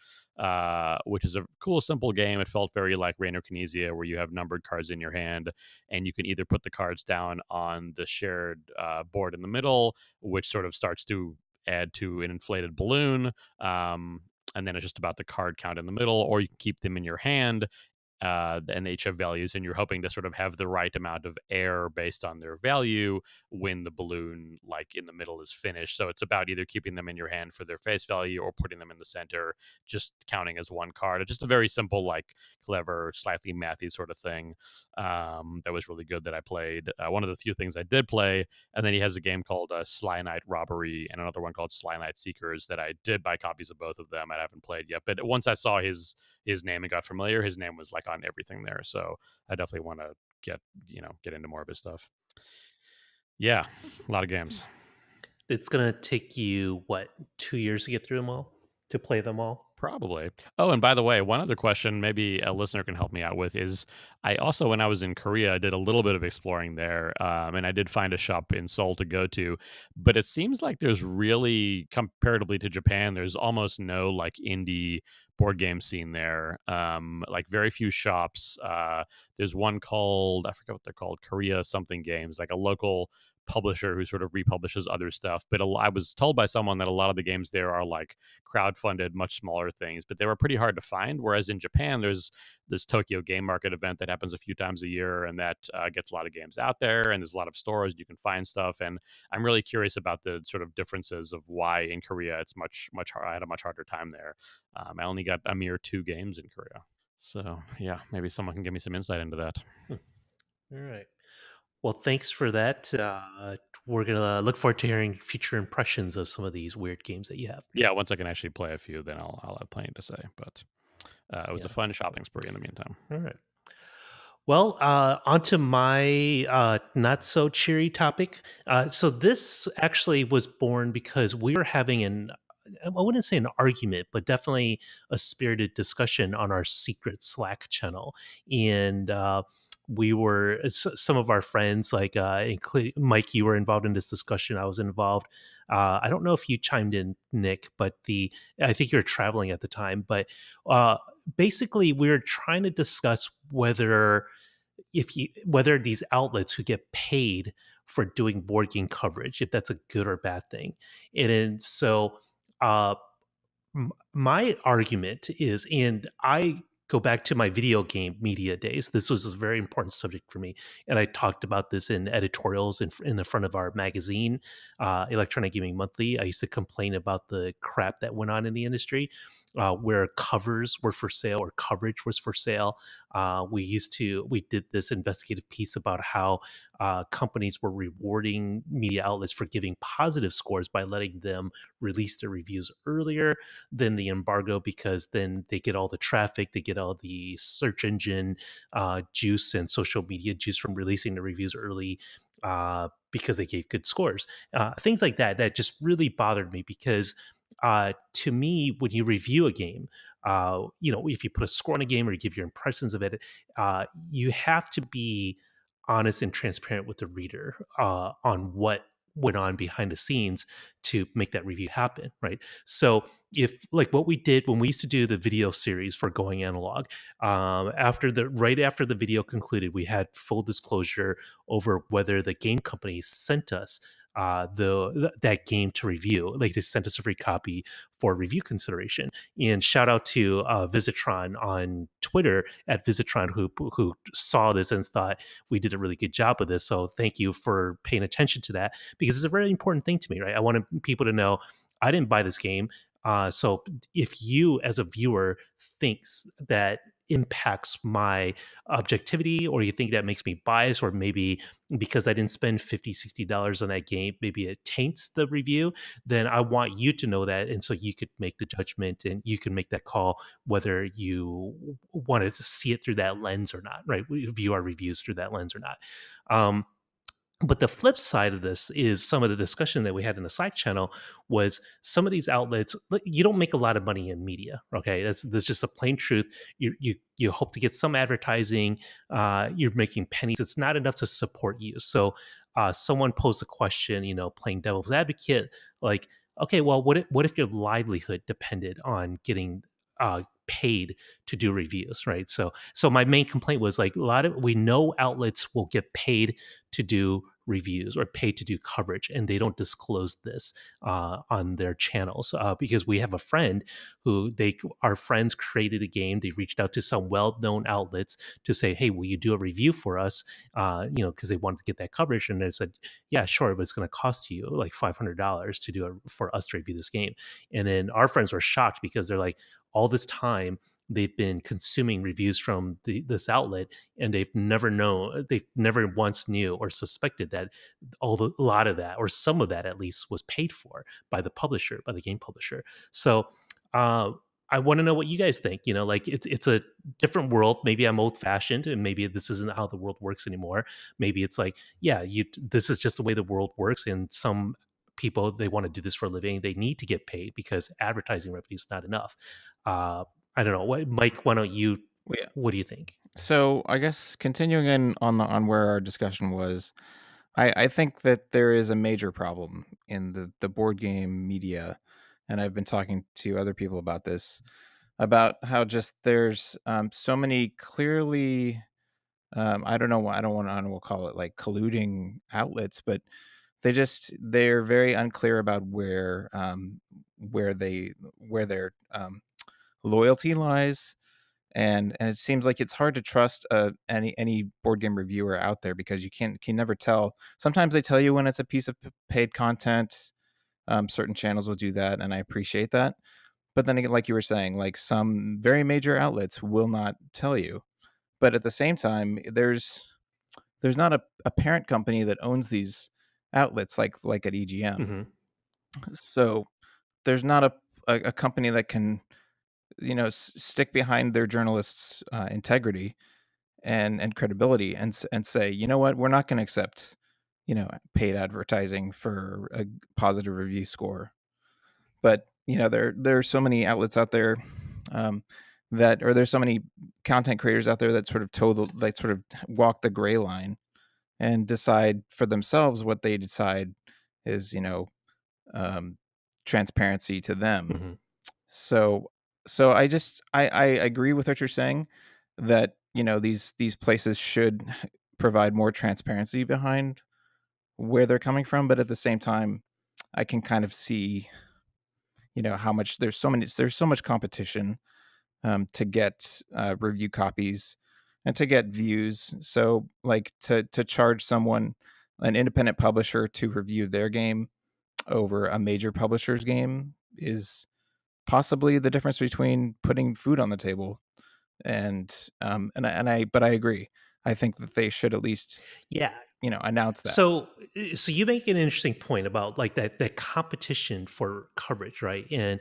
which is a cool simple game. It felt very like Reign of Kinesia, where you have numbered cards in your hand and you can either put the cards down on the shared board in the middle, which sort of starts to add to an inflated balloon. And then it's just about the card count in the middle, or you can keep them in your hand, and they each have values, and you're hoping to sort of have the right amount of air based on their value when the balloon like in the middle is finished. So it's about either keeping them in your hand for their face value or putting them in the center, just counting as one card. It's just a very simple, like clever, slightly mathy sort of thing. That was really good that I played. One of the few things I did play. And then he has a game called Sly Night Robbery and another one called Sly Night Seekers that I did buy copies of both of them. I haven't played yet, but once I saw his name and got familiar, his name was like on everything there. So I definitely want to get into more of his stuff. Yeah, a lot of games. It's gonna take you what 2 years to get through them all, to play them all. Probably. Oh, and by the way, one other question maybe a listener can help me out with is I also, when I was in Korea, I did a little bit of exploring there, and I did find a shop in Seoul to go to, but it seems like there's really, comparatively to Japan, there's almost no like indie board game scene there. Like very few shops. There's one called, I forget what they're called, Korea something games, like a local publisher who sort of republishes other stuff. But I was told by someone that a lot of the games there are like crowdfunded, much smaller things, but they were pretty hard to find. Whereas in Japan, there's this Tokyo Game Market event that happens a few times a year, and that gets a lot of games out there, and there's a lot of stores you can find stuff. And I'm really curious about the sort of differences of why in Korea it's I had a much harder time there. I only got a mere 2 games in Korea. So yeah, maybe someone can give me some insight into that. All right. Well, thanks for that. We're gonna look forward to hearing future impressions of some of these weird games that you have. Yeah, once I can actually play a few, then I'll have plenty to say. But it was a fun shopping spree in the meantime. All right. Well, on to my not so cheery topic. So this actually was born because we were having I wouldn't say an argument, but definitely a spirited discussion on our secret Slack channel. And some of our friends, like including Mike, you were involved in this discussion. I was involved. I don't know if you chimed in, Nick, but I think you were traveling at the time. But basically, we were trying to discuss whether if you whether these outlets who get paid for doing board game coverage, if that's a good or bad thing. And then so uh my argument is, and I go back to my video game media days. This was a very important subject for me, and I talked about this in editorials in the front of our magazine, Electronic Gaming Monthly. I used to complain about the crap that went on in the industry. Where covers were for sale or coverage was for sale. We did this investigative piece about how companies were rewarding media outlets for giving positive scores by letting them release their reviews earlier than the embargo, because then they get all the traffic, they get all the search engine juice and social media juice from releasing the reviews early, because they gave good scores. Things like that that just really bothered me, because to me, when you review a game, if you put a score on a game or you give your impressions of it, you have to be honest and transparent with the reader on what went on behind the scenes to make that review happen, right? So if, like, what we did when we used to do the video series for Going Analog, right after the video concluded, we had full disclosure over whether the game company sent us that game to review. Like, they sent us a free copy for review consideration. And shout out to Visitron on Twitter at Visitron, who saw this and thought we did a really good job of this. So thank you for paying attention to that, because it's a very important thing to me, right? I want people to know I didn't buy this game. So if you as a viewer thinks that impacts my objectivity, or you think that makes me biased, or maybe because I didn't spend $50-$60 on that game, maybe it taints the review, then I want you to know that. And so you could make the judgment and you can make that call whether you want to see it through that lens or not, right? We view our reviews through that lens or not. But the flip side of this is some of the discussion that we had in the side channel was some of these outlets, you don't make a lot of money in media. Okay. That's just a plain truth. You hope to get some advertising. You're making pennies. It's not enough to support you. So someone posed a question, playing devil's advocate, like, okay, well, what if your livelihood depended on getting paid to do reviews, right? So my main complaint was, like, we know outlets will get paid to do reviews or paid to do coverage, and they don't disclose this on their channels, because we have a friend who our friends created a game. They reached out to some well-known outlets to say, hey, will you do a review for us, because they wanted to get that coverage, and they said, yeah, sure, but it's going to cost you like $500 to do it for us to review this game. And then our friends were shocked, because they're like, all this time they've been consuming reviews from this outlet, and they've never once knew or suspected that a lot of that, or some of that at least, was paid for by the game publisher. So uh, I want to know what you guys think. Like, it's a different world. Maybe I'm old fashioned, and maybe this isn't how the world works anymore. Maybe it's like, yeah, this is just the way the world works, and some people, they want to do this for a living, they need to get paid because advertising revenue is not enough. uh, I don't know. Mike, why don't you? Well, yeah. What do you think? So I guess continuing in on where our discussion was, I think that there is a major problem in the board game media, and I've been talking to other people about this, about how just there's so many clearly, I don't know, I don't want to call it like colluding outlets, but they're very unclear about where their loyalty lies. And it seems like it's hard to trust any board game reviewer out there, because you can never tell. Sometimes they tell you when it's a piece of paid content. Certain channels will do that, and I appreciate that. But then again, like you were saying, like, some very major outlets will not tell you. But at the same time, there's not a parent company that owns these outlets, like at EGM. Hmm. So there's not a company that can, stick behind their journalists' integrity and credibility, and say, you know what, we're not going to accept, paid advertising for a positive review score. But there are so many outlets out there, or there's so many content creators out there that sort of sort of walk the gray line and decide for themselves what they decide is, um, transparency to them. Hmm. So I agree with what you're saying, that these places should provide more transparency behind where they're coming from, but at the same time, I can kind of see, how much there's so much competition to get review copies and to get views. So, like, to charge someone, an independent publisher, to review their game over a major publisher's game is possibly the difference between putting food on the table. But I agree. I think that they should at least, Yeah. announce that. So you make an interesting point about like that competition for coverage, right? And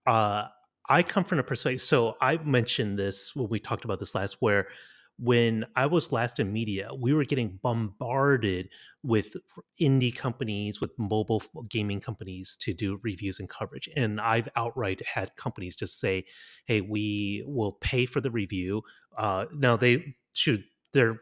uh, I come from a perspective. So I mentioned this when we talked about this last, where when I was last in media, we were getting bombarded with indie companies, with mobile gaming companies to do reviews and coverage. And I've outright had companies just say, "Hey, we will pay for the review." Now they should their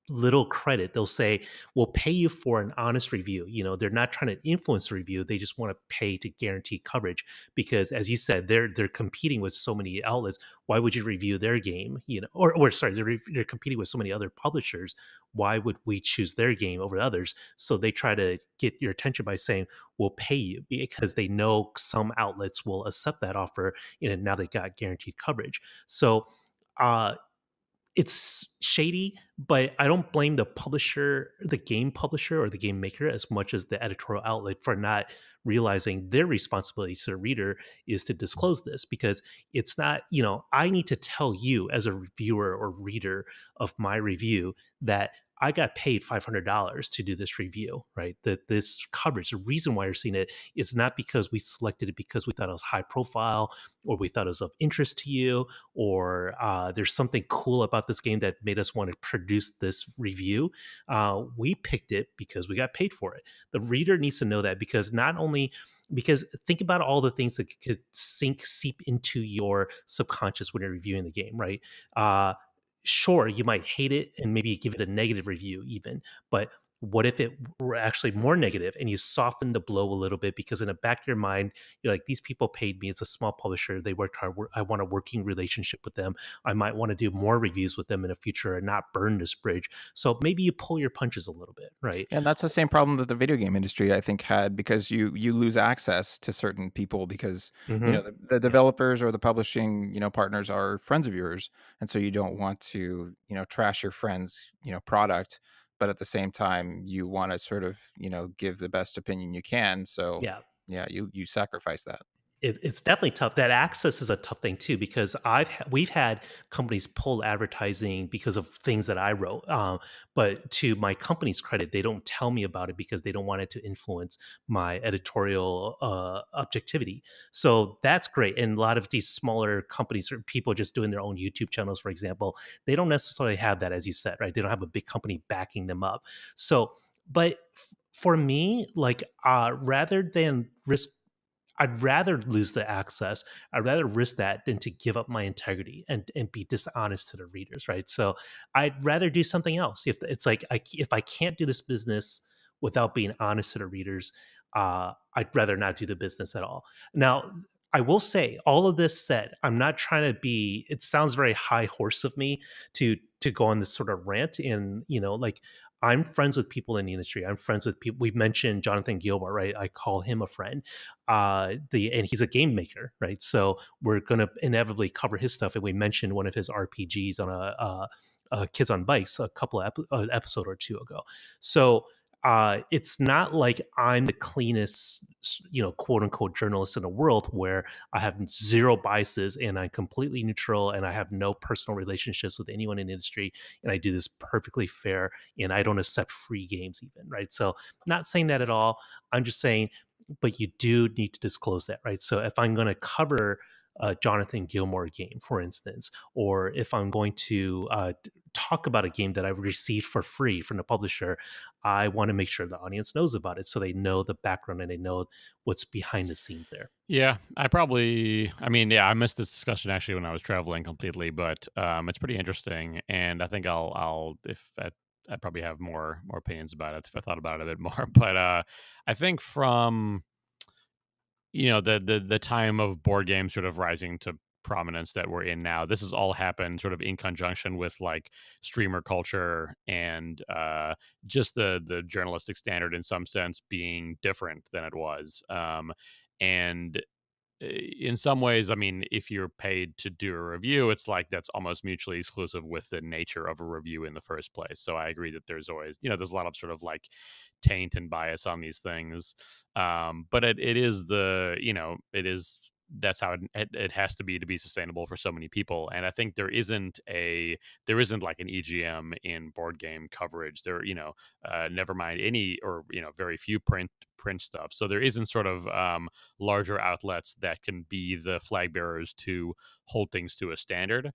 little credit. They'll say, "We'll pay you for an honest review." They're not trying to influence the review. They just want to pay to guarantee coverage because, as you said, they're competing with so many outlets. Why would you review their game? Or sorry, they're competing with so many other publishers. Why would we choose their game over others? So they try to get your attention by saying, "We'll pay you," because they know some outlets will accept that offer, and now they got guaranteed coverage. So. Uh, it's shady, but I don't blame the publisher, the game publisher or the game maker as much as the editorial outlet for not realizing their responsibility to the reader is to disclose this because it's not, I need to tell you as a reviewer or reader of my review that I got paid $500 to do this review, right? That this coverage, the reason why you're seeing it is not because we selected it because we thought it was high profile or we thought it was of interest to you or there's something cool about this game that made us want to produce this review. We picked it because we got paid for it. The reader needs to know that because think about all the things that could seep into your subconscious when you're reviewing the game, right? Sure, you might hate it and maybe give it a negative review even, but what if it were actually more negative and you soften the blow a little bit because in the back of your mind you're like, these people paid me, it's a small publisher, they worked hard, I want a working relationship with them, I might want to do more reviews with them in the future and not burn this bridge. So maybe you pull your punches a little bit, right? And that's the same problem that the video game industry, I think, had, because you lose access to certain people because Hmm. the developers or the publishing partners are friends of yours, and so you don't want to trash your friend's product, but at the same time you want to sort of give the best opinion you can. So Yeah. yeah, you sacrifice that. It's definitely tough. That access is a tough thing too because we've had companies pull advertising because of things that I wrote. But to my company's credit, they don't tell me about it because they don't want it to influence my editorial objectivity. So that's great. And a lot of these smaller companies or people just doing their own YouTube channels, for example, they don't necessarily have that, as you said, right? They don't have a big company backing them up. So, but for me, like rather than risk I'd rather lose the access. I'd rather risk that than to give up my integrity and be dishonest to the readers, right? So I'd rather do something else. If it's like if I can't do this business without being honest to the readers, I'd rather not do the business at all. Now, I will say, all of this said, I'm not trying to be. It sounds very high horse of me to go on this sort of rant, and like I'm friends with people in the industry. I'm friends with people. We've mentioned Jonathan Gilmore, right? I call him a friend and he's a game maker, right? So we're going to inevitably cover his stuff. And we mentioned one of his RPGs on a Kids on Bikes a couple of an episode or two ago. So it's not like I'm the cleanest, quote unquote journalist in the world where I have zero biases and I'm completely neutral and I have no personal relationships with anyone in the industry and I do this perfectly fair and I don't accept free games even, right? So not saying that at all. I'm just saying but you do need to disclose that, right? So if I'm going to cover a Jonathan Gilmore game, for instance, or if I'm going to talk about a game that I've received for free from the publisher, I want to make sure the audience knows about it so they know the background and they know what's behind the scenes there. Yeah, I missed this discussion actually when I was traveling completely, but it's pretty interesting, and I think I'll if I'd probably have more opinions about it if I thought about it a bit more. But I think from the time of board games sort of rising to prominence that we're in now. This has all happened sort of in conjunction with like streamer culture and just the journalistic standard in some sense being different than it was. And in some ways, I mean, if you're paid to do a review, it's like that's almost mutually exclusive with the nature of a review in the first place. So I agree that there's always, there's a lot of sort of like taint and bias on these things. But it is it is that's how it has to be sustainable for so many people. And I think there isn't like an EGM in board game coverage. Never mind any or very few print stuff. So there isn't sort of larger outlets that can be the flag bearers to hold things to a standard,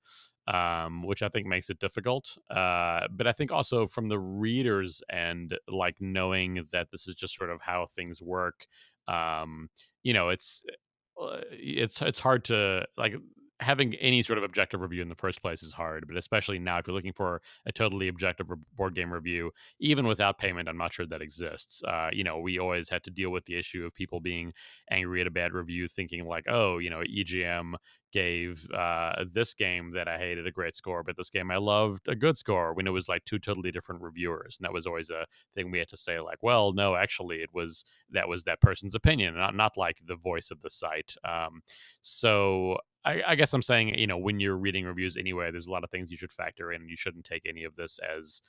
which I think makes it difficult. But I think also from the readers end, like knowing that this is just sort of how things work, um, it's hard to like having any sort of objective review in the first place is hard, but especially now if you're looking for a totally objective board game review, even without payment, I'm not sure that exists. We always had to deal with the issue of people being angry at a bad review, thinking like, oh, EGM gave this game that I hated a great score, but this game I loved a good score, when it was like two totally different reviewers. And that was always a thing we had to say, like, well, no, actually that was that person's opinion, not like the voice of the site. So I guess I'm saying, when you're reading reviews anyway, there's a lot of things you should factor in. You shouldn't take any of this as,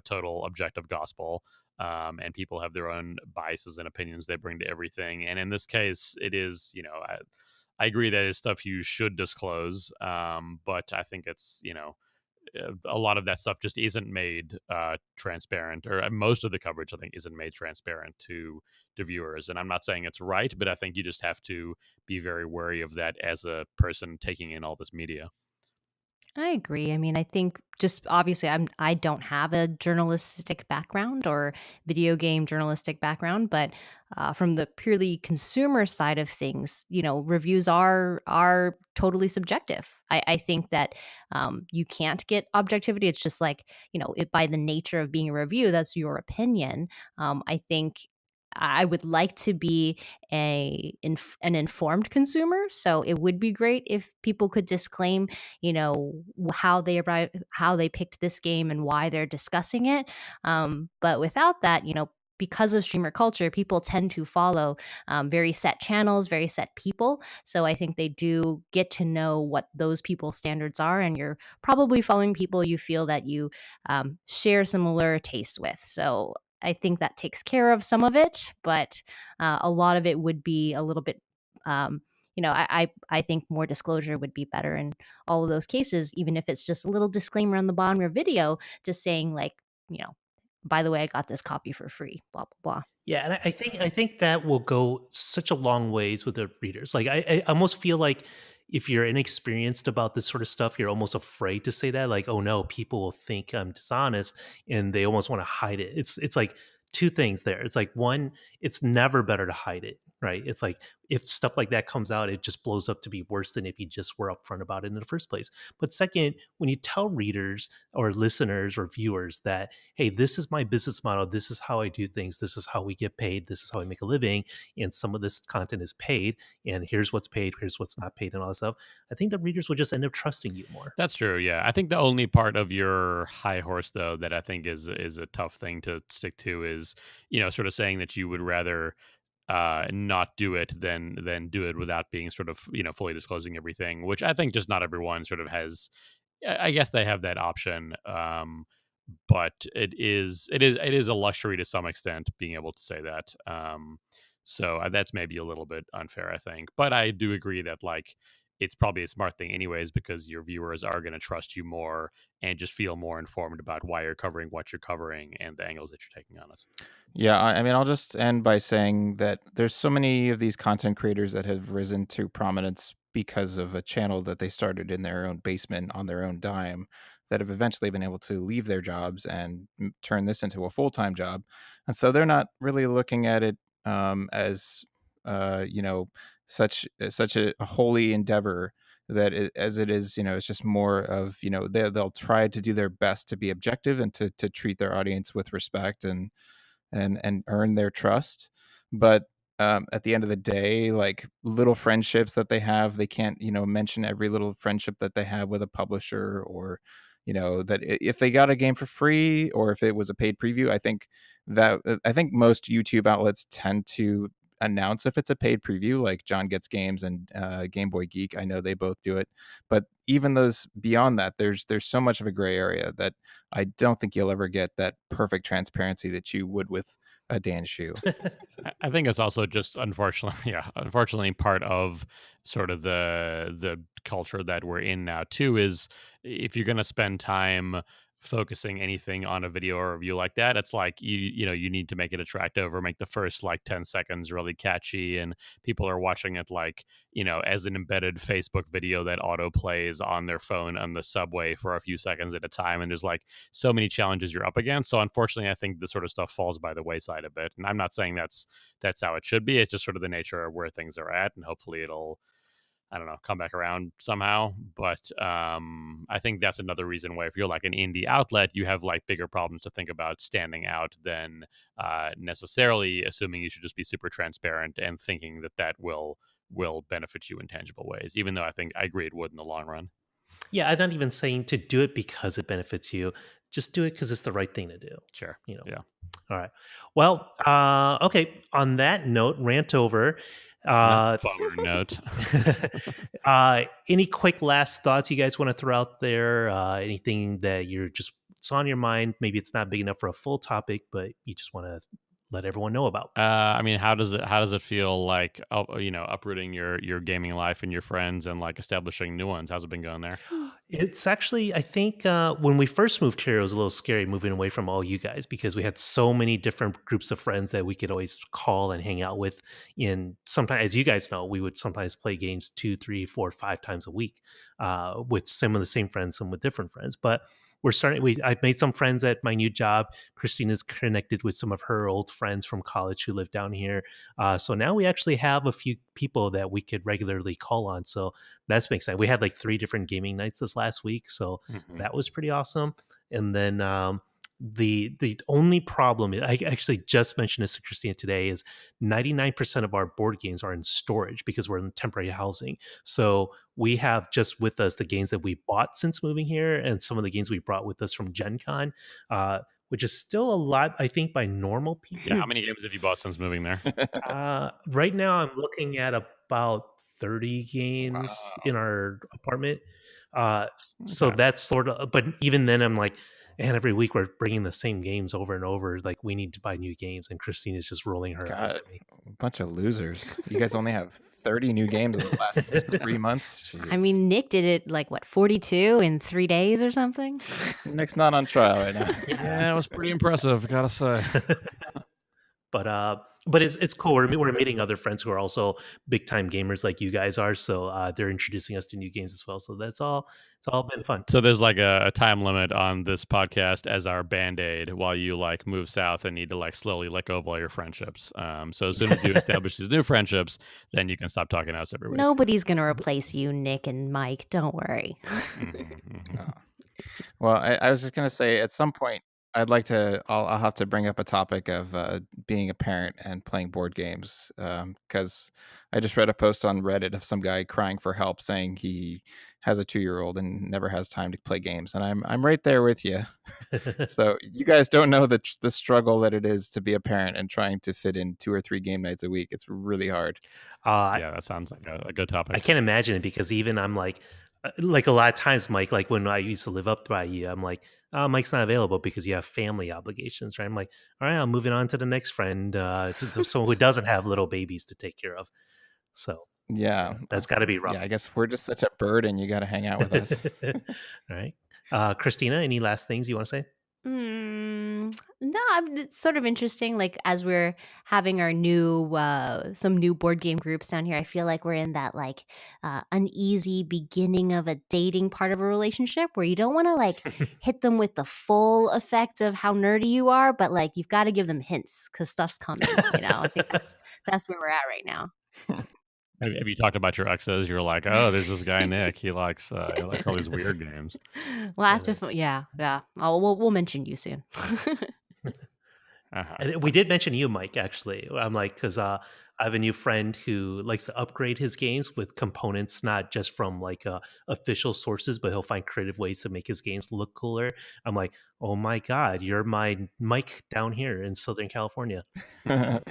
total objective gospel. And people have their own biases and opinions they bring to everything. And in this case, it is, I agree that it's stuff you should disclose. But I think it's, a lot of that stuff just isn't made transparent, or most of the coverage I think isn't made transparent to viewers. And I'm not saying it's right, but I think you just have to be very wary of that as a person taking in all this media. I agree. I mean, I think just obviously I don't have a journalistic background or video game journalistic background, but from the purely consumer side of things, reviews are totally subjective. I think that you can't get objectivity. It's just like by the nature of being a review, that's your opinion. I think I would like to be an informed consumer, so it would be great if people could disclaim, how they picked this game and why they're discussing it. But without that, because of streamer culture, people tend to follow very set channels, very set people. So I think they do get to know what those people's standards are, and you're probably following people you feel that you share similar tastes with. So I think that takes care of some of it, but a lot of it would be a little bit. I think more disclosure would be better in all of those cases, even if it's just a little disclaimer on the bottom of your video, just saying like, you know, by the way, I got this copy for free, blah blah blah. Yeah, and I think that will go such a long ways with the readers. Like I almost feel like if you're inexperienced about this sort of stuff, you're almost afraid to say that. Like, oh no, people will think I'm dishonest, and they almost want to hide it. It's like two things there. It's like one, it's never better to hide it, right? It's like if stuff like that comes out, it just blows up to be worse than if you just were upfront about it in the first place. But second, when you tell readers or listeners or viewers that, hey, this is my business model, this is how I do things, this is how we get paid, this is how I make a living, and some of this content is paid, and here's what's paid, here's what's not paid, and all that stuff, I think the readers will just end up trusting you more. That's true. Yeah, I think the only part of your high horse, though, that I think is a tough thing to stick to is, sort of saying that you would rather not do it than do it without being sort of fully disclosing everything, which I think just not everyone sort of has. I guess they have that option, but it is a luxury to some extent being able to say that. So that's maybe a little bit unfair, I think, but I do agree that like it's probably a smart thing anyways, because your viewers are going to trust you more and just feel more informed about why you're covering what you're covering and the angles that you're taking on it. Yeah, I mean, I'll just end by saying that there's so many of these content creators that have risen to prominence because of a channel that they started in their own basement on their own dime, that have eventually been able to leave their jobs and turn this into a full-time job. And so they're not really looking at it as you know, such a holy endeavor as it is, it's just more of, they'll try to do their best to be objective and to treat their audience with respect and earn their trust. But at the end of the day, like little friendships that they have, they can't, mention every little friendship that they have with a publisher, or, that if they got a game for free or if it was a paid preview, I think most YouTube outlets tend to announce if it's a paid preview, like John Gets Games and Game Boy Geek. I know they both do it, but even those beyond that, there's so much of a gray area that I don't think you'll ever get that perfect transparency that you would with a Dan shoe. I think it's also just unfortunately, yeah, unfortunately part of sort of the culture that we're in now too is if you're going to spend time focusing anything on a video or review like that, it's like you need to make it attractive or make the first like 10 seconds really catchy, and people are watching it like, as an embedded Facebook video that auto plays on their phone on the subway for a few seconds at a time, and there's like so many challenges you're up against. So unfortunately, I think this sort of stuff falls by the wayside a bit. And I'm not saying that's how it should be. It's just sort of the nature of where things are at, and hopefully it'll, I don't know, come back around somehow. But I think that's another reason why if you're like an indie outlet, you have like bigger problems to think about standing out than necessarily assuming you should just be super transparent and thinking that will benefit you in tangible ways. Even though I think I agree it would in the long run. Yeah, I'm not even saying to do it because it benefits you. Just do it because it's the right thing to do. Sure. Yeah. All right. Well, okay. On that note, rant over. Bummer note. Any quick last thoughts you guys want to throw out there? Anything that you're just it's on your mind? Maybe it's not big enough for a full topic, but you just want to let everyone know about. I mean, how does it feel like, uprooting your gaming life and your friends and like establishing new ones? How's it been going there? It's actually, I think, when we first moved here, it was a little scary moving away from all you guys because we had so many different groups of friends that we could always call and hang out with. In sometimes, as you guys know, we would sometimes play games 2, 3, 4, 5 times a week with some of the same friends, some with different friends. But we're starting. I've made some friends at my new job. Christina's connected with some of her old friends from college who live down here. So now we actually have a few people that we could regularly call on. So that's been exciting. We had like 3 different gaming nights this last week, so that was pretty awesome. And then the only problem I actually just mentioned this to Christina today is 99% of our board games are in storage because we're in temporary housing. So we have just with us the games that we bought since moving here and some of the games we brought with us from Gen Con, which is still a lot, I think, by normal people. Yeah, how many games have you bought since moving there? Right now, I'm looking at about 30 games in our apartment. So Okay. that's sort of, but even then, I'm like, and every week we're bringing the same games over and over. Like, we need to buy new games, and Christina's just rolling her eyes God, at me. a bunch of losers. You guys only have 30 new games in the last 3 months. I Jeez. mean, Nick did it like what, 42 in 3 days or something? Nick's not on trial right now. Yeah, it was pretty impressive, gotta say. But it's cool. We're meeting other friends who are also big time gamers like you guys are. So they're introducing us to new games as well. So that's all. It's all been fun. So there's like a time limit on this podcast as our band-aid while you like move south and need to like slowly let go of all your friendships. So as soon as you establish these new friendships, then you can stop talking to us every week. Nobody's going to replace you, Nick and Mike. Don't worry. Oh. Well, I was just gonna say at some point I'll have to bring up a topic of being a parent and playing board games, because I just read a post on Reddit of some guy crying for help saying he has a 2-year-old and never has time to play games, and I'm right there with you. So you guys don't know the struggle that it is to be a parent and trying to fit in 2 or 3 game nights a week. It's really hard. Yeah, that sounds like a good topic. I can't imagine it because even I'm like a lot of times, Mike, like when I used to live up by you, I'm like, oh, Mike's not available because you have family obligations, right? I'm like, all right, I'm moving on to the next friend, to someone who doesn't have little babies to take care of. So Yeah. that's got to be rough. Yeah, I guess we're just such a burden. You got to hang out with us. All right. Christina, any last things you want to say? No, it's sort of interesting. Like as we're having our some new board game groups down here, I feel like we're in that like uneasy beginning of a dating part of a relationship where you don't want to like hit them with the full effect of how nerdy you are, but like you've got to give them hints because stuff's coming. I think that's where we're at right now. Have you talked about your exes? You're like, oh, there's this guy Nick. He likes all these weird games. Well, I have to, yeah. We'll mention you soon. And we did mention you, Mike, actually. I'm like, because I have a new friend who likes to upgrade his games with components, not just from like official sources, but he'll find creative ways to make his games look cooler. I'm like, oh my God, you're my Mike down here in Southern California. You have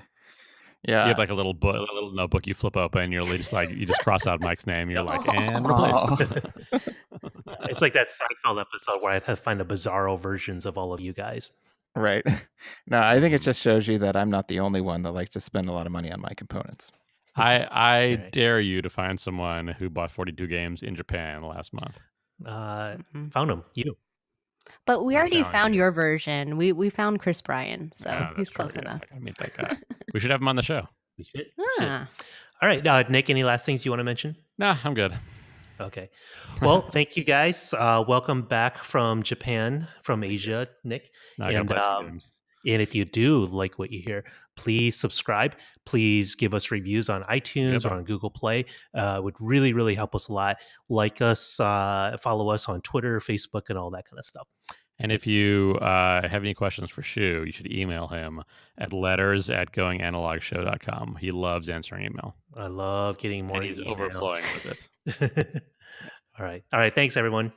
Yeah. like a little book, a little notebook you flip open. You're just like you just cross out Mike's name. You're like Oh. and replace. Oh. It's like that Seinfeld episode where I have to find the bizarro versions of all of you guys. Right. No, I think it just shows you that I'm not the only one that likes to spend a lot of money on my components. I Right. dare you to find someone who bought 42 games in Japan last month. Mhm. Found him. You. But we I already found found you. your version. We found Chris Bryan, so Yeah, he's that's true. close Yeah, enough. I gotta meet that guy. We should have him on the show. We should. We should. Ah. All right, Nick. Any last things you want to mention? Nah, I'm good. Okay. Well, thank you guys. Welcome back from Japan, from Asia, Nick. Now I gotta And play some games. and if you do like what you hear, please subscribe. Please give us reviews on iTunes Yep. or on Google Play. It would really, really help us a lot. Like us, follow us on Twitter, Facebook, and all that kind of stuff. And if you have any questions for Shu, you should email him at letters@goinganalogshow.com. He loves answering email. I love getting more And he's emails. overflowing with it. All right. Thanks, everyone.